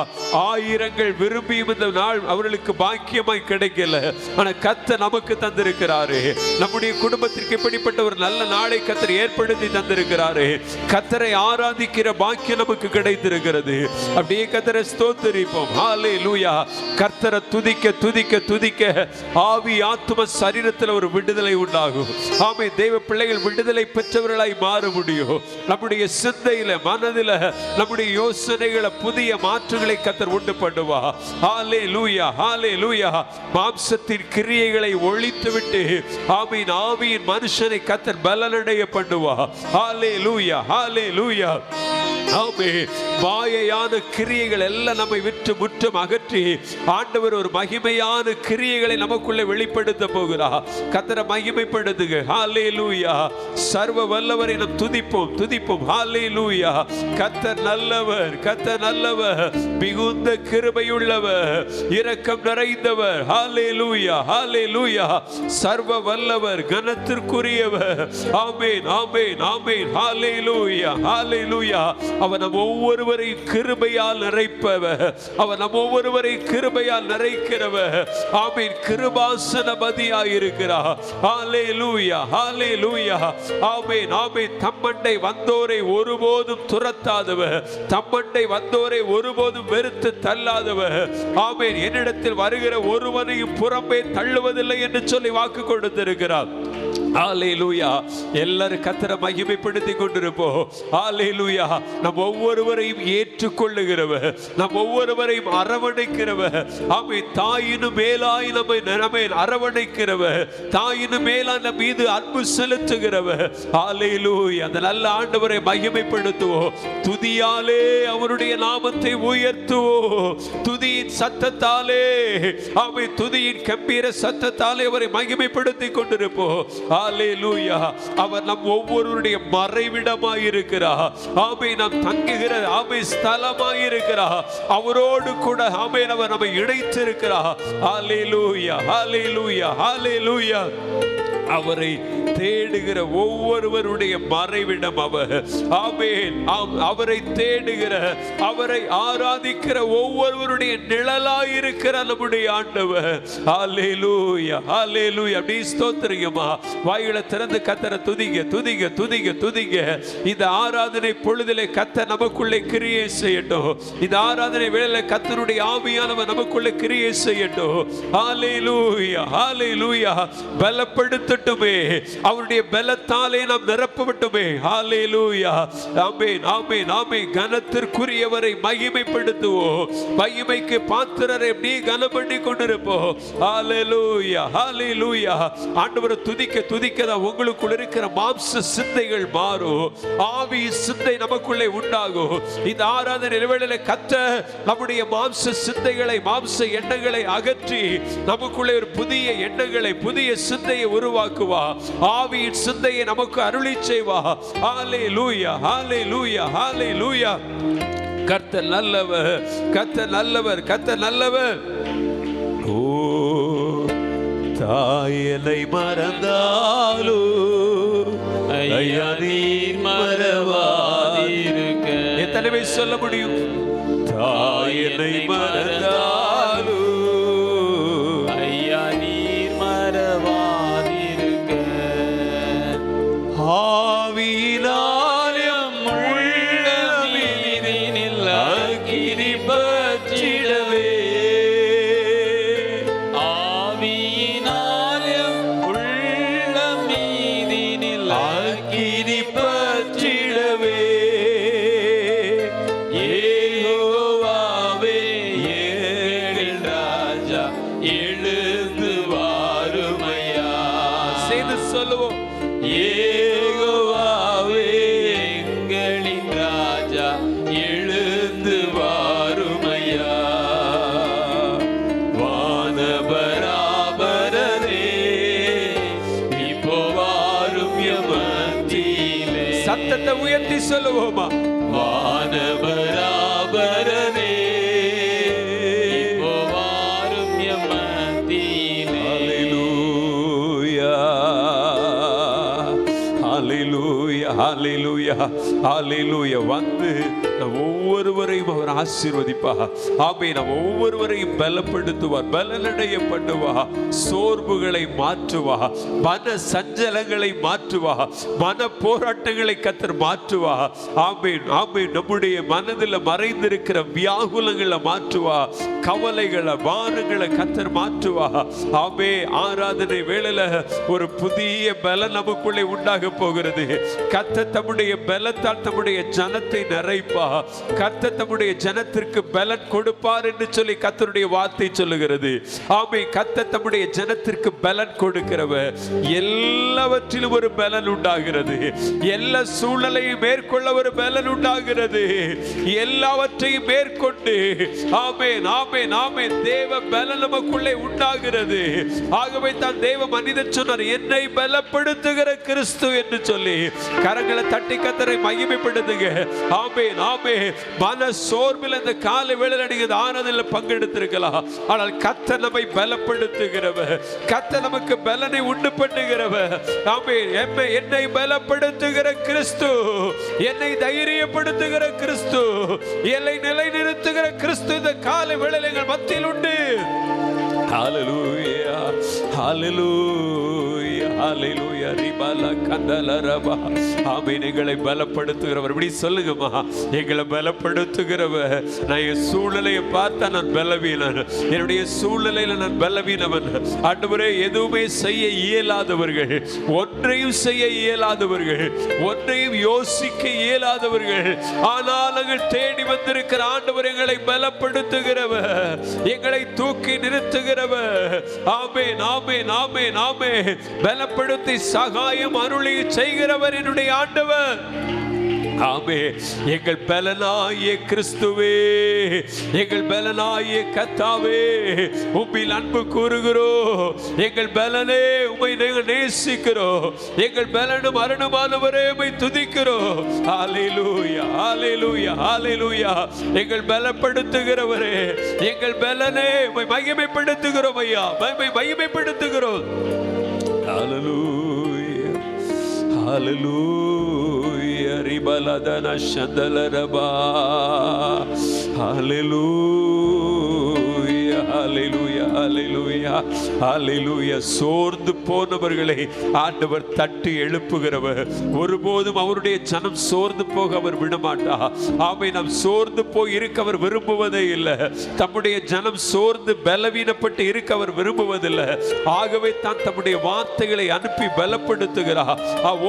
ஆயிரங்கள் விரும்பி இந்த நாள் அவர்களுக்கு பாக்கியமாய் கிடைக்கல, ஆனா கர்த்தர் நமக்கு தந்திருக்கிறாரு. நம்முடைய குடும்பத்திற்கு இப்படிப்பட்ட ஒரு நல்ல நாளை கர்த்தர் ஏற்படுத்தி தந்திருக்கிறாரு. கர்த்தரை ஆராதிக்கிற பாக்கியம் நமக்கு கிடைத்திருக்கிறது. அப்படியே கர்த்தரை ஸ்தோத்திரிப்போம். ஹல்லேலூயா. கர்த்தரை துதிக்க துதிக்க துதிக்க ஆவி ஆத்தும சரீரத்தில் ஒரு விடுதலை உண்டாகும். ஆமே. தேவ பிள்ளைகள் விடுதலை பெற்றவர்களாய் மாற முடியும். நம்முடைய சிந்தையில மனதில நம்முடைய யோசனைகளை புதிய மாற்றங்களை கர்த்தர் உண்டு பண்ணுவா. ஹல்லேலூயா ஹல்லேலூயா. மாம்சத்தின் கிரியைகளை ஒழித்துவிட்டு ஆமீன் ஆவியின் மனுஷனை கர்த்தர் பலனடைய பண்ணுவா. ஹல்லேலூயா ஹல்லேலூயா. ஆமென். மாயையான கிரியைகள் எல்லாம் நம்மை விட்டு முற்றும் அகற்றி ஆண்டவர் ஒரு மகிமையான கிரியைகளை நமக்குள்ளே வெளிப்படுத்த போகிறார். கர்த்தரை மகிமைப்படுத்துங்க. ஹல்லேலூயா. சர்வ வல்லவரை நாம் துதிப்போம் துதிப்போம். ஹல்லேலூயா. கர்த்தர் நல்லவர் கர்த்தர் நல்லவர். மிகுந்த கிருபையுள்ளவர் இரக்கம் நிறைந்தவர். ஹல்லேலூயா ஹல்லேலூயா. சர்வ வல்லவர் கனத்திற்குரியவர். ஆமென் ஆமென் ஆமென். ஹல்லேலூயா ஹல்லேலூயா. அவர் நம் ஒவ்வொருவரையும் கிருபையால் நிறைப்பவர். அவர் நம் ஒவ்வொருவரையும் கிருபையால் நிறைக்கிறவர். ஆமென். கிருபாசனபதியாய் இருக்கிறார். ஹல்லேலூயா ஹல்லேலூயா. ஆமென் ஆமென். தம்மண்டை வந்தோரை ஒருபோதும் துரத்தாதவர். தம்மண்டை வந்தோரை ஒருபோதும் வெறுத்து தள்ளாதவர். ஆமென். என்னிடத்தில் வருகிற ஒருவனையும் புறம்பே தள்ளுவதில்லை என்று சொல்லி வாக்கு கொடுத்திருக்கிறார். ஹல்லேலூயா. எல்லாரும் கர்த்தரை மகிமைப்படுத்தி கொண்டிருப்போம். ஹல்லேலூயா. நம் ஒவ்வொருவரையும் ஏற்றுக்கொள்ளுகிறவர், நம் ஒவ்வொருவரையும் அரவணைக்கிறவர். ஆமென். தாயினும் மேலாய் நம்மை அரவணைக்கிறவர், தாயினும் மேலாய் நம் மீது அன்பு செலுத்துகிறவர். ஹல்லேலூயா. அந்த நல்ல ஆண்டவரை மகிமைப்படுத்துவோம். துதியாலே அவருடைய நாமத்தை உயர்த்துவோம். துதியின் சத்தத்தாலே ஆமென். துதியின் கம்பீர சத்தத்தாலே அவரை மகிமைப்படுத்தி கொண்டிருப்போம். ஹல்லேலூயா. அவர் நம் ஒவ்வொருவருடைய மறைவிடமாய் இருக்கிறார். ஆமென். நாம் தங்குகிற ஆமென் ஸ்தலமாய் இருக்கிறார். அவரோடு கூட ஆமென் அவர் நம்மை இணைத்திருக்கிறார். ஹல்லேலூயா ஹல்லேலூயா ஹல்லேலூயா. அவரை தேடுகிற ஒவ்வொருவருடைய மறைவிடம் அவர். ஆமென். அவரை தேடுகிற அவரை ஆராதிக்கிற ஒவ்வொருவருடைய நிழலாய் இருக்கிற நம்முடைய ஆண்டவர். ஹல்லேலூயா ஹல்லேலூயா. அப்படி ஸ்தோத்திரிங்கம்மா. வாய்களை திறந்து கர்த்தரை துதிங்க துதிங்க துதிங்க துதிங்க. இந்த ஆராதனை பொழுதிலே கர்த்தர் நமக்குள்ளே கிரியை செய்யட்டும். இந்த ஆராதனை வேளையிலே கர்த்தருடைய ஆவியானவர் நமக்குள்ளே கிரியை செய்யட்டும். ஹல்லேலூயா ஹல்லேலூயா. பலப்படுத்தட்டுமே. அவருடைய பலத்தாலே நாம் நிரப்பப்பட்டுமே. ஹல்லேலூயா. ஆமென் ஆமென் ஆமென். கனத்திற்குரியவரை மகிமைப்படுத்துவோம். மகிமைக்கு பாத்திரரை நீ கனம் பண்ணி கொண்டிருப்போம். ஹல்லேலூயா ஹல்லேலூயா. ஆண்டவரை துதிக்க துதிக்க தான் உங்களுக்குள் இருக்கிற மாம்ச சிந்தைகள் மாறும். ஆவி சிந்தை நமக்குள்ளே உண்டாகும். இந்த ஆராதனை வேளையிலே கர்த்தர் நம்முடைய மாம்ச சிந்தைகளை மாம்ச எண்ணங்களை அகற்றி நமக்குள்ளே ஒரு புதிய எண்ணங்களை புதிய சிந்தையை உருவாக்குவா. ஆவியின் சிந்தையை நமக்கு அருளி செய்வா. ஹல்லேலூயா ஹல்லேலூயா ஹல்லேலூயா. கர்த்தர் நல்லவர் கர்த்தர் நல்லவர் கர்த்தர் நல்லவர். ஓ தாயனை மறந்தாலோ ஐயா நீர் மறவாதிருக்க. எத்தனை பேர் சொல்ல முடியும்? தாயனை மறந்தாலோ ஐயா நீர் மறவாதிருக்க. ஆவியினாலும் உள்ளமீதினில் அக்கினி எழுந்து வாருமையா. சேர்ந்து சொல்லுவோம். யெகோவாவே எங்களின் ராஜா எழுந்து வாருமையா. வானபராபரரே இப்போ வாரும் எமத்திலே. சத்தத்தை உயர்த்தி சொல்லுவோமா? வானபராபரரே இப்போ வாரும் எமத்திலே. ஹல்லேலூயா, ஹல்லேலூயா, ஹல்லேலூயா. வந்து நம் ஒவ்வொருவரையும் அவர் ஆசீர்வதிப்பார். ஆமென். நம் ஒவ்வொருவரையும் பலப்படுத்துவார், பலனடைய பண்ணுவார், சோர்வுகளை மாற்றுவார், மன சஞ்சலங்களை மாற்றுவார், மன போராட்டங்களை கர்த்தர் மாற்றுவார். ஆமென், ஆமென். நம்முடைய மனதில் மறைந்திருக்கிற வியாகுலங்களை மாற்றுவார், கவலைகளை பாரங்களை கர்த்தர் மாற்றுவார். ஆமே. ஆராதனை வேளையில ஒரு புதிய பலன் நமக்குள்ளே உண்டாக போகிறது. கர்த்தர் தம்முடைய பலத்தால் தம்முடைய ஜனத்தை நிறைப்பா. கர்த்தர் தம்முடைய ஜனத்திற்கு பலன் கொடுப்பார் என்று சொல்லி கர்த்தருடைய வார்த்தை சொல்லுகிறது. ஆமே. கர்த்தர் தம்முடைய ஜனத்திற்கு பலன் கொடுக்கிறவர். எல்லாவற்றிலும் ஒரு பலன் உண்டாகிறது. எல்லா சூழ்நிலையும் மேற்கொள்ள ஒரு பலன் உண்டாகிறது. எல்லாவற்றையும் மேற்கொண்டு ஆமென், ஆமென், ஆமென், தேவ பலன் நமக்குள்ளே உண்டாகிறது. ஆகவே தான் தேவ மனிதன் சொன்னார், என்னை பலப்படுத்துகிற கிறிஸ்து என்று சொல்லி. கரங்களை தட்டி கர்த்தரை மகிமைப்படுத்துங்க. ஆமென், ஆமென். மன சோர்வில் இந்த காலை வேளையில நீங்க ஆராதனையில் பங்கெடுத்திருக்கலாம். ஆனால் கர்த்தர் நம்மை பலப்படுத்துகிறவர். கர்த்தர் நமக்கு பலனை உண்டு பண்ணுகிறவர். ஆமென். என்னை பலப்படுத்துகிற கிறிஸ்து, என்னை தைரியப்படுத்துகிற கிறிஸ்து, என்னை நிலைநிறுத்துகிற கிறிஸ்து இந்த காலை வேளையில எங்கள் மத்தியில் உண்டு. ஹல்லேலூயா, ஹல்லேலூயா, ஹல்லேலூயா. ரிபாலா கந்தலரபா. ஆமென். எங்களை பலப்படுத்துகிறவர். இப்படி சொல்லுங்கம்மா, எங்களை பலப்படுத்துகிறவர். நான் என் சூழ்நிலையை பார்த்தா நான் பலவீனன். என்னுடைய சூழ்நிலையில நான் பலவீனவன். ஆண்டவரே, எதுவுமே செய்ய இயலாதவர்கள், ஒன்றையும் செய்ய இயலாதவர்கள், ஒன்றையும் யோசிக்க இயலாதவர்கள், ஆனால் நாங்கள் தேடி வந்திருக்கிற ஆண்டவர் எங்களை பலப்படுத்துகிறவர், எங்களை தூக்கி நிறுத்துகிறவர். ஆமென், ஆமென், ஆமென், ஆமென். பலப்படுத்தி சகாயம் அருளி செய்கிறவர் என்னுடைய ஆண்டவர். ஆமே. எங்கள் பலனாகிய கிறிஸ்துவே, எங்கள் பலனாகிய கர்த்தாவே, உம்மில் அன்பு கூறுகிறோம். எங்கள் பலனே, உம்மை நாங்கள் நேசிக்கிறோம். எங்கள் பலனும் அருணுமானவரே, உம்மை துதிக்கிறோம். ஹல்லேலூயா, ஹல்லேலூயா, ஹல்லேலூயா. எங்கள் பலப்படுத்துகிறவரே, எங்கள் பலனே, உம்மை மகிமைப்படுத்துகிறோம் ஐயா, உம்மை மகிமைப்படுத்துகிறோம். ஹல்லேலூயா, ஹல்லேலூயா. ரிபலதன சந்தலரபா. ஹல்லேலூயா, ஹல்லேலூயா, ஹல்லேலூயா, ஹல்லேலூயா. சோர்ந்து போனவர்களை ஆண்டவர் தட்டி எழுப்புகிறவர். ஒருபோதும் அவருடைய ஜனம் சோர்ந்து போக அவர் விடமாட்டார். ஆமை. நாம் சோர்ந்து போய் இருக்க அவர் விரும்புவதே இல்லை. தம்முடைய ஜனம் சோர்ந்து பலவீனப்பட்டு இருக்க அவர் விரும்புவதில்லை. ஆகவே தான் தம்முடைய வார்த்தைகளை அனுப்பி பலப்படுத்துகிறார்.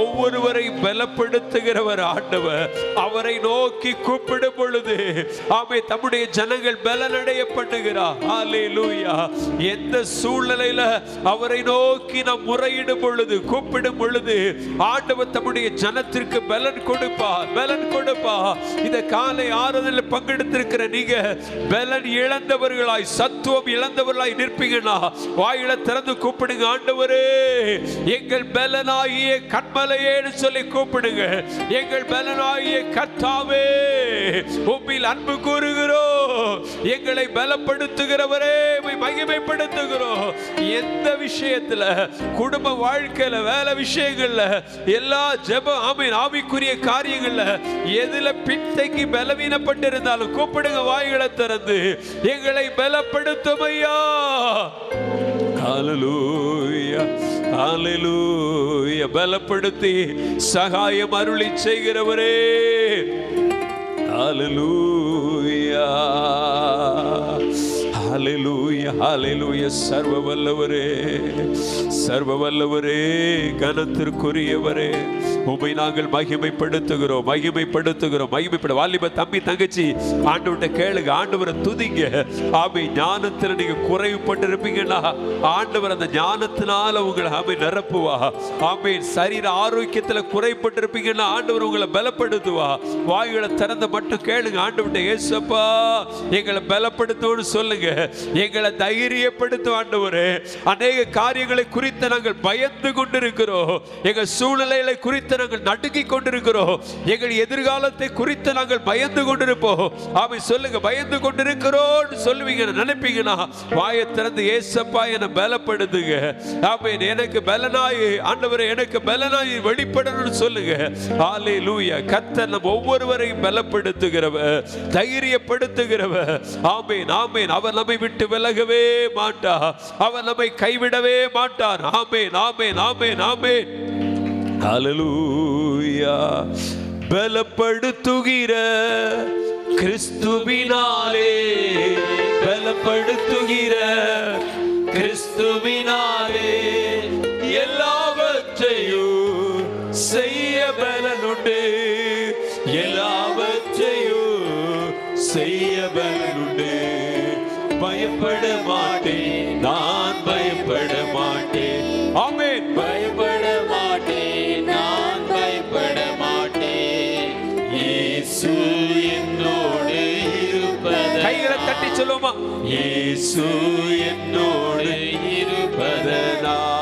ஒவ்வொருவரையும் பலப்படுத்துகிறவர் ஆண்டவர். அவரை நோக்கி கூப்பிடும் பொழுது ஆமே தம்முடைய ஜனங்கள் பலனடைய பண்ணுகிறார். ஹல்லேலூயா. எந்த சூழ்நிலையில அவரை நோக்கி நாம் முறையிடும் பொழுது, கூப்பிடும் பொழுது ஆண்டவர் தம்முடைய ஜனத்திற்கு பலன் கொடுப்பார், பலன் கொடுப்பார். இந்த காலை ஆறுதலில் பங்கெடுத்திருக்கிற நீங்க பலன் இழந்தவர்களாய், சத்துவம் இழந்தவர்களாய் நிற்பீங்கன்னா வாயில திறந்து கூப்பிடுங்க. ஆண்டவரே, எங்கள் பலனாகிய கண்மலையேன்னு சொல்லி கூப்பிடுங்க. எங்கள் பலனாகிய கர்த்தாவே, உம்மில் அன்பு கூறுகிறோம். எங்களை பலப்படுத்துகிறவரே, மகிமைப்படுத்துகிறோம். எந்த விஷயத்துல, குடும்ப வாழ்க்கையில, வேலை விஷயங்கள்ல, எல்லா ஜெப ஆமென் ஆவிக்குரிய காரியங்கள்ல எதுல பின்தங்கி பலவீனப்பட்டு இருந்தாலும் கூப்பிடுங்க வாய்களை திறந்து. எங்களை பலப்படுத்தும் ஐயா. ஹல்லேலூயா, ஹல்லேலூயா. பலப்படுத்தி சகாயம் அருளி செய்கிறவரே, ஹல்லேலூயா, ஹல்லேலூயா, ஹல்லேலூயா. சர்வ வல்லவரே, சர்வ வல்லவரே, கனத்திற்குரியவரே, உம்மை நாங்கள் மகிமைப்படுத்துகிறோம், மகிமைப்படுத்துகிறோம், வாலிப தம்பி தங்கச்சி ஆண்டவர்கிட்ட கேளுங்க, ஆண்டவரை துதிங்க. ஆமை ஞானத்துல நீங்க குறைவுபட்டு இருப்பீங்கன்னா ஆண்டவர் அந்த ஞானத்தினால உங்களை ஆமை நிரப்புவா. ஆமை சரீர ஆரோக்கியத்துல குறைபட்டு இருப்பீங்கன்னா ஆண்டவர் உங்களை பலப்படுத்துவா. வாய்களை திறந்த மட்டும் கேளுங்க, ஆண்டவர்கிட்ட இயேசுப்பா எங்களை பலப்படுத்துவோம்னு சொல்லுங்க, எங்களை தைரியப்படுத்தும் ஆண்டவரே. அநேக காரியங்களை குறித்து நாங்கள் பயந்து கொண்டிருக்கிறோம், எங்கள் சூழ்நிலைகளை குறித்து நாங்கள் நடுங்கி கொண்டிருக்கிறோம், எங்கள் எதிர்காலத்தை குறித்து நாங்கள் பயந்து கொண்டிருப்போம். ஆமை சொல்லுங்க, பயந்து கொண்டிருக்கிறோம் சொல்லுவீங்க நினைப்பீங்கன்னா வாயை திறந்து இயேசுப்பா என்னை பலப்படுத்துங்க. ஆமென். எனக்கு பலனாய் ஆண்டவரே, எனக்கு பலனாய் வெளிப்படணும்னு சொல்லுங்க. ஹல்லேலூயா. கர்த்தர் நம்ம ஒவ்வொருவரையும் பலப்படுத்துகிறவர், தைரியப்படுத்துகிறவர். ஆமென், ஆமென். அவர் நம்மை விட்டு விலகவே மாட்டார், அவர் நம்மை கைவிடவே மாட்டார். ஆமென், ஆமென், ஆமென், ஆமென். ஹல்லேலூயா. பலப்படுத்துகிற கிறிஸ்துவினாலே, பலப்படுத்துகிற கிறிஸ்துவினாலே எல்லாவற்றையும் செய்ய பலனுண்டு, எல்லாவற்றையும் செய்ய பலனுண்டு. பயப்பட மாட்டேன், நான் பயப்பட மாட்டேன். ஆமென். பயப்பட மாட்டேன், நான் பயப்பட மாட்டேன். இயேசு என்னோடு இருப்பதனால், கைகளை தட்டி சொல்லுமா, இயேசு என்னோடு இருப்பதனால்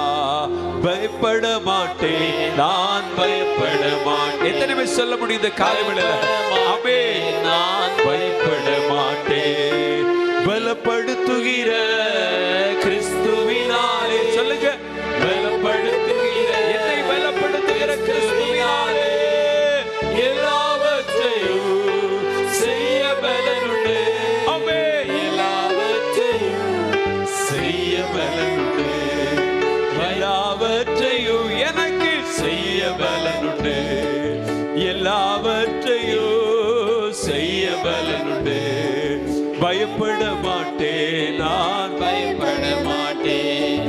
பயப்பட மாட்டேன், நான் பயப்பட மாட்டேன். எத்தனை பேர் சொல்ல முடியும் இந்த காலவெளியில? ஆமென். நான் பயப்பட மாட்டேன். பலப்படுத்துகிற கிறிஸ்துவினாலே சொல்லுங்க, பலப்படுத்துகிற, என்னை பலப்படுத்துகிற கிறிஸ்துவினாலே எல்லாவற்றையும் செய்ய பலனுண்டு. ஆமென். எல்லாவற்றையும் செய்ய பலனுண்டு, எல்லாவற்றையும் எனக்கு செய்ய பலனுண்டு, எல்லாவற்றையும் செய்ய பலனுண்டு. பயப்பட மாட்டேன், நான் பயப்பட மாட்டேன்,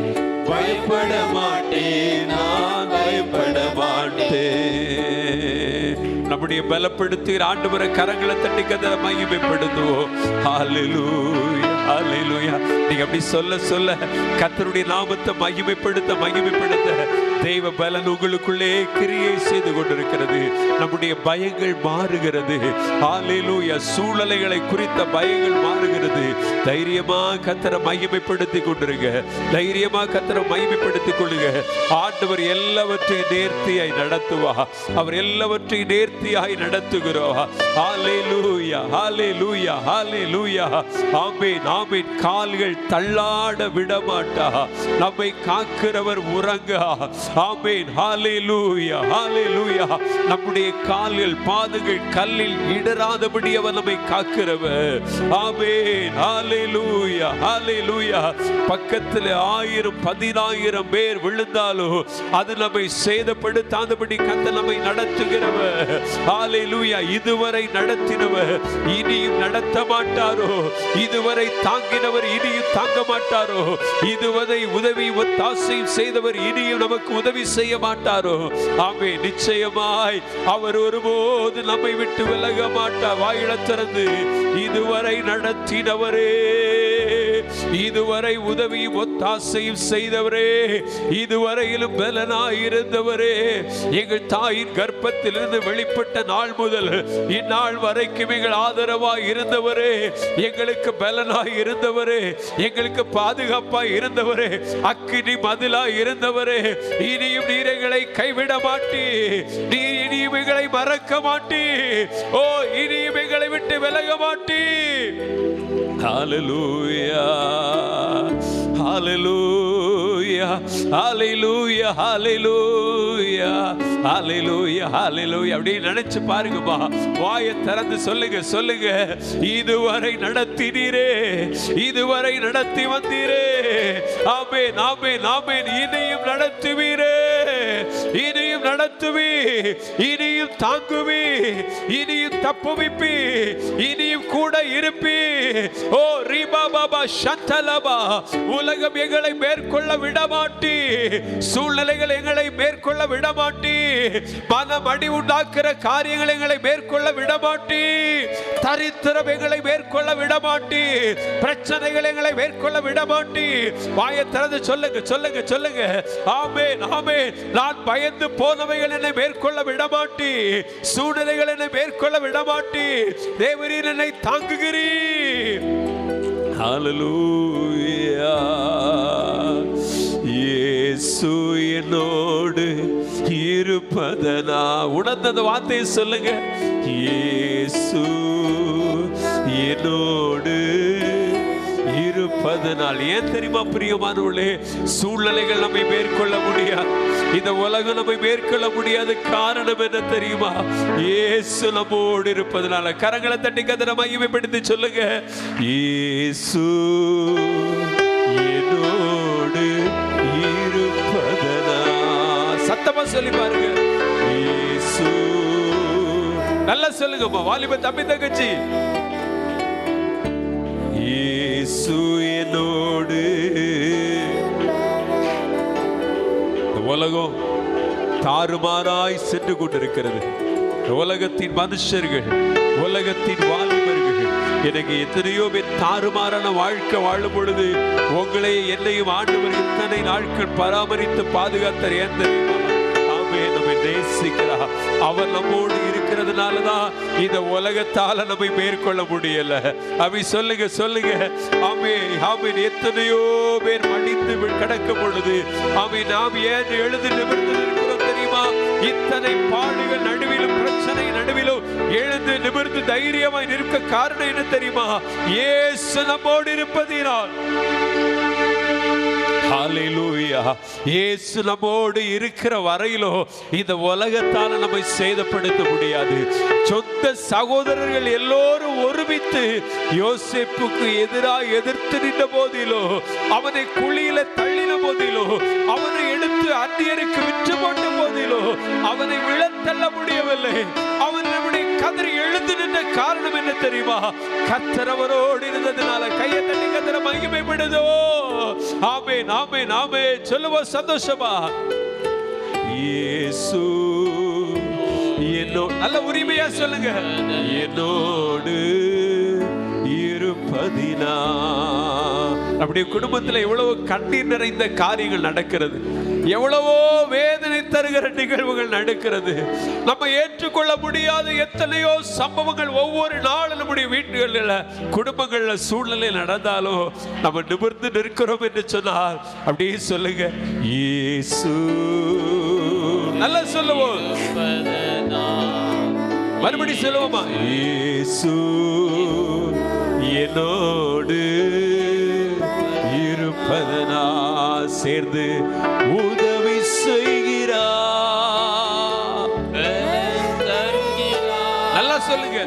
பயப்பட மாட்டேன், நான் பயப்பட மாட்டேன். நம்முடைய பலப்படுத்துகிற ஆண்டவரை கரங்களை தட்டி கதரை மகிமைப்படுத்துவோம். ஹல்லேலூயா, ஹல்லேலூயா. நீங்க அப்படி சொல்ல சொல்ல கர்த்தருடைய நாமத்தை மகிமைப்படுத்த மகிமைப்படுத்த தெய்வ பலன் உங்களுக்குள்ளே கிரியை செய்து கொண்டிருக்கிறது. நம்முடைய பயங்கள் மாறுகிறது. ஹல்லேலூயா. சூழ்நிலைகளை குறித்த பயங்கள் மாறுகிறது. தைரியமா கர்த்தரை மகிமைப்படுத்தி கொண்டிருங்க, தைரியமா கர்த்தரை மகிமைப்படுத்தி கொள்ளுங்க. ஆண்டவர் எல்லாவற்றையும் நேர்த்தியாய் நடத்துவா, அவர் எல்லாவற்றையும் நேர்த்தியாய் நடத்துகிறோம். ஹல்லேலூயா, ஹல்லேலூயா, ஹல்லேலூயா. ஆமென், ஆமென். கால்கள் தள்ளாட விடமாட்டா, நம்மை காக்கிறவர் உறங்கா. ஆமென், ஹல்லேலூயா, ஹல்லேலூயா. நம்முடைய கால்கள் பாதங்கள் கல்லில் இடராதபடி அவர் நம்மை காக்கிறவர். ஆமென், ஹல்லேலூயா, ஹல்லேலூயா. பக்கத்தில் 1000 10,000 பேர் விழுந்தாலும் அது நம்மை சேதப்படுத்தாதபடி கர்த்தர் நம்மை நடத்துகிறவர். ஹல்லேலூயா. இதுவரை நடத்தினவர் இனியும் நடத்த மாட்டாரோ, இதுவரை தாங்கினவர் இனியும் தாங்க மாட்டாரோ, இதுவரை உதவி ஒத்தாசையும் செய்தவர் இனியும் நமக்கு உதவி செய்ய மாட்டாரோ. ஆமே, நிச்சயமாய் அவர் ஒருபோது நம்மை விட்டு விலக மாட்டார். வாயில திறந்து இதுவரை நடத்தினவரே, இதுவரை உதவியும் ஒத்தாசையும் செய்தவரே, இதுவரையிலும் பலனாய் இருந்தவரே, எங்கள் தாயின் கர்ப்பத்திலிருந்து வெளிப்பட்ட நாள் முதல் இந்நாள் வரைக்கும் எங்கள் ஆதரவாய் இருந்தவரே, எங்களுக்கு பலனாய் இருந்தவரே, எங்களுக்கு பாதுகாப்பாய் இருந்தவரே, அக்கினி மதிலாய் இருந்தவரே, இனியும் நீர் எங்களை கைவிட மாட்டீ, நீர் இனியும் எங்களை மறக்க மாட்டீ, ஓ இனியும் எங்களை விட்டு விலக மாட்டீ. ஹல்லேலூயா, ஹல்லேலூயா, ஹல்லேலூயா, ஹல்லேலூயா, ஹல்லேலூயா, ஹல்லேலூயா. அப்படியே நினைச்சு பாருங்கப்பா, வாயை திறந்து சொல்லுங்க, சொல்லுங்க. இதுவரை நடத்தினீரே, இதுவரை நடத்தி வந்தீரே. ஆமென், ஆமென், ஆமென். இனியும் நடத்துவீரே, இனியும் நடத்துவி, இனியும் தாங்குவி, இனியும் தப்புவிப்பி, இனியும் நீயும் கூட இருப்பி. ஓ ரீபா பாபா சந்தலபா, உலகம் எங்களை மேற்கொள்ள விடமாட்டி, சூழ்நிலைகள் எங்களை மேற்கொள்ள விடமாட்டி, மனம் அடி உண்டாக்குற காரியங்கள் எங்களை மேற்கொள்ள விடமாட்டி, தரித்திரம் எங்களை மேற்கொள்ள விடமாட்டி, பிரச்சனைகள் எங்களை மேற்கொள்ள விடமாட்டி. வாயை திறந்து சொல்லுங்க சொல்லுங்க சொல்லுங்க. ஆமென் ஆமென். நான் பயந்து போனவைகள் என்னை மேற்கொள்ள விடமாட்டி, சூழ்நிலைகள் என்னை மேற்கொள்ள விடமாட்டி, தேவரீர் என்னை தாங்குகிறீர். ஹல்லேலூயா. இயேசு என்னோடு இருப்பதனா, உணர்ந்த அந்த வார்த்தையை சொல்லுங்க. இயேசு என்னோடு இருப்பதனால். ஏன் தெரியுமா பிரியமானவர்களே, சூழ்நிலைகள் நம்மை மேற்கொள்ள முடியாது, இந்த உலகம் நம்மை மேற்கொள்ள முடியாது. காரணம் என்ன தெரியுமா? இயேசு நம்மோடு இருப்பதனால. கரங்களை தட்டி கர்த்தரை மகிமைப்படுத்தி சொல்லுங்க. இயேசு என்னோடு இருப்பதனா. சத்தமா சொல்லி பாருங்க. இயேசு. நல்லா சொல்லுங்கம்மா வாலிப தம்பி தங்கச்சி. இயேசு என்னோடு. உலகம் தாறுமாறாய் சென்று கொண்டிருக்கிறது. உலகத்தின் மனுஷர்கள், உலகத்தின் வாலிபர்கள், எனக்கு எத்தனையோ பேர் தாறுமாறான வாழ்க்கை வாழும் பொழுது உங்களை என்னையும் ஆண்டவர் இத்தனை நாட்கள் பராமரித்து பாதுகாத்தார். ஏன் தெரியுமா? நம்மை நேசிக்கிறார். அவர் நம்மோடு இருக்கிறதுனாலதான் இந்த உலகத்தால நம்மை மேற்கொள்ள முடியல. அவை சொல்லுங்க சொல்லுங்க. ஆமென் ஆமென். எத்தனையோ பேர் மடிந்து கிடக்கும் பொழுது ஆமென் நாம் ஏன் எழுந்து நிமிர்ந்து இருக்கிறோம் தெரியுமா? இத்தனை பாடுகள் நடுவிலும், பிரச்சனை நடுவிலும் எழுந்து நிமிர்ந்து தைரியமாய் நிற்க காரணம் என்ன தெரியுமா? இயேசு நம்மோடு இருப்பதினால். ஹல்லேலூயா. இயேசு நம்மோடு இருக்கிற வரையிலோ இந்த உலகத்தால நம்மை சேதப்படுத்த முடியாது. சொந்த சகோதரர்கள் எல்லோரும் ஒருமித்து யோசேப்புக்கு எதிராக எதிர்த்து நின்ற போதிலோ, அவனை குழியில தள்ளின போதிலோ, அவனை எடுத்து அந்நியருக்கு விற்று போட்ட போதிலோ அவனை விழத்தள்ள முடியவில்லை. அவன் நம்முடைய கதறி எழுந்து நின்ற காரணம் என்ன தெரியுமா? கர்த்தர் அவரோடு இருந்ததுனால. கையை தட்டி கர்த்தரை மகிமைப்படுதோ. ஆமென் ஆமென் ஆமென். சொல்லுவோம் சந்தோஷமா. இயேசு என்னோடு. நல்ல உரிமையா சொல்லுங்க. என்னோடு இருப்பதினா. நம்முடைய குடும்பத்தில் எவ்வளவு கண்ணீர் நிறைந்த காரியங்கள் நடக்கிறது, எவ்வளவோ வேதனை தருகிற நிகழ்வுகள் நடக்கிறது. நம்ம ஏற்றுக்கொள்ள முடியாத எத்தனையோ சம்பவங்கள் ஒவ்வொரு நாளும் நம்முடைய வீட்டுகளில், குடும்பங்கள்ல சூழ்நிலை நடந்தாலும் நம்ம நிமிர்ந்து நிற்கிறோம் என்று சொன்னார். அப்படியே சொல்லுங்க. இயேசு. நல்லா சொல்லுவோம். மறுபடி சொல்லுவோமா? இயேசு என்னோடு இருப்பதனா. சேர்ந்து உதவி செய்கிறார். நல்லா சொல்லுங்க.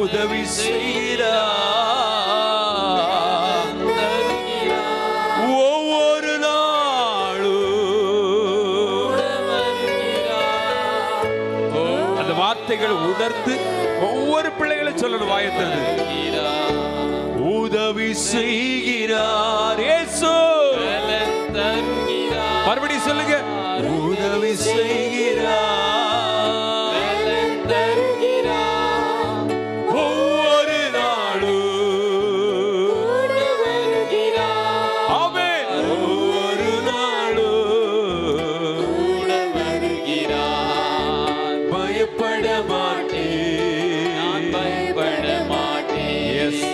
உதவி செய்கிறார். ஒவ்வொரு நாளும் அந்த வார்த்தைகள் உணர்ந்து ஒவ்வொரு பிள்ளைகளும் சொல்லணும். வாயத்தது. உதவி செய்கிறார் இயேசு. மறுபடி சொல்லுங்க. உதவி செய்கிறார். ஒவ்வொரு நாளும். ஆமென். ஒவ்வொரு நாளும் பயப்பட மாட்டேன். நான் பயப்பட மாட்டேன். எஸ்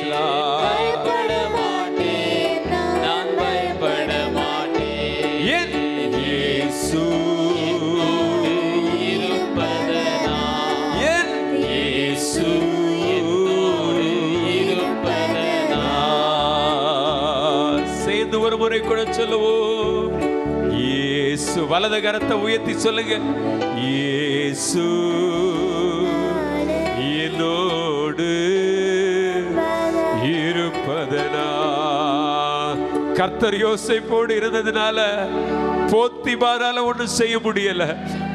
பயப்பட மாட்டேன். நான் பயப்பட மாட்டேன். ஏன்? இயேசு இருப்பதனா. ஏன்? இயேசு இருப்பதனா. சேர்ந்து ஒரு முறை கூட சொல்லுவோம். இயேசு. வலது கரத்தை உயர்த்தி சொல்லுங்க. இயேசு என்னோடு இருப்பதனா. கர்த்தர் யோசேப்போடு இருந்ததுனால போத்திபாரால ஒன்றும் செய்ய முடியல.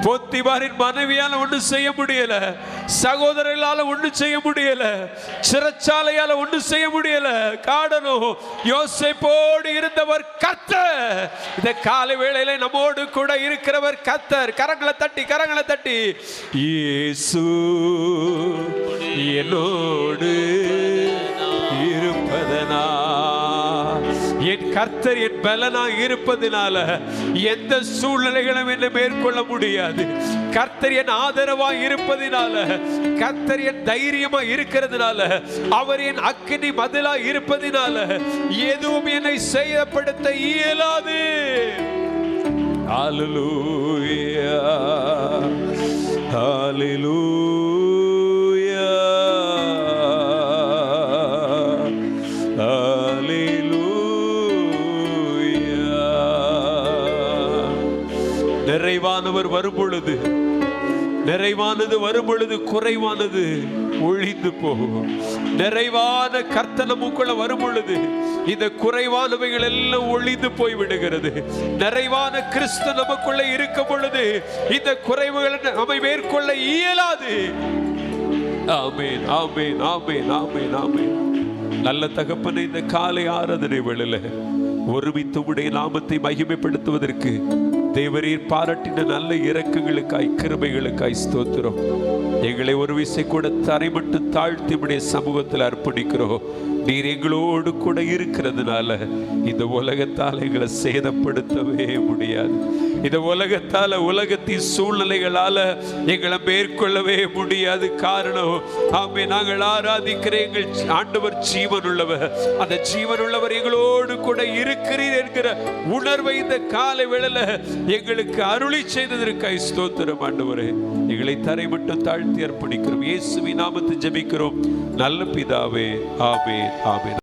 போத்திபாரின் மனைவியால ஒன்றும் செய்ய முடியல. சகோதரர்களால ஒண்ணு செய்ய முடியல, சிறைச்சாலையால ஒண்ணு செய்ய முடியல. காரணம் யோசேப்போடு இருந்தவர் கர்த்தர். இந்த காலை வேளையில நம்மோடு கூட இருக்கிறவர் கர்த்தர். கரங்களை தட்டி இயேசு என்னோடு இருப்பதனா, என் கர்த்தர் என் பலனா இருப்பதனால எந்த சூழ்நிலைகளும் என்னை மேற்கொள்ள முடியாது. கர்த்தர் என் ஆதரவா இருப்பதனால, கர்த்தர் என் தைரியமா இருக்கிறதுனால, அவர் என் அக்கினி மதிலா இருப்பதனால எதுவும் என்னை செய்யப்படுத்த இயலாது. ஹல்லேலூயா, ஹல்லேலூயா, ஹல்லேலூயா. நிறைவானவர் வரும் பொழுது, நிறைவானது வரும் பொழுது குறைவானது ஒழிந்து போகும். நிறைவான கர்த்தர் நமக்குள்ள வரும் பொழுது இந்த குறைவானவைகள் எல்லாம் ஒழிந்து போய் விடுகிறது. நிறைவான கிறிஸ்து நமக்குள்ள இருக்கும் பொழுது இந்த குறைவுகள் நம்மை மேற்கொள்ள இயலாது. ஆமென், ஆமென், ஆமென், ஆமென், ஆமென். நல்ல தகப்பனை, இந்த காலை ஆராதனை வேளையில ஒருமித்து உடைய நாமத்தை மகிமைப்படுத்துவதற்கு தேவரீர் பாராட்டின நல்ல இரக்கங்களுக்காய், கிருபைகளுக்காய் ஸ்தோத்திரம். எங்களை ஒரு விசை கூட தரைமட்டு தாழ்த்தி உடைய சமூகத்தில் அர்ப்பணிக்கிறோம். நீர் எங்களோடு கூட இருக்கிறதுனால இந்த உலகத்தால் எங்களை சேதப்படுத்தவே முடியாது. இந்த உலகத்தால, உலகத்தின் சூழ்நிலைகளால எங்களை மேற்கொள்ளவே முடியாது. காரணம், ஆமே, நாங்கள் ஆராதிக்கிற எங்கள் ஆண்டவர் ஜீவனுள்ளவர். அந்த ஜீவனுள்ளவர் எங்களோடு கூட இருக்கிறீர் என்கிற உணர்வை இந்த காலை வேளையில எங்களுக்கு அருளி செய்ததற்காய் ஸ்தோத்திரம். ஆண்டவரே, எங்களை தரை மட்டும் தாழ்த்தி அர்ப்பணிக்கிறோம். இயேசுவின் நாமத்தில் ஜெபிக்கிறோம் நல்ல பிதாவே, ஆமென், ஆமென்.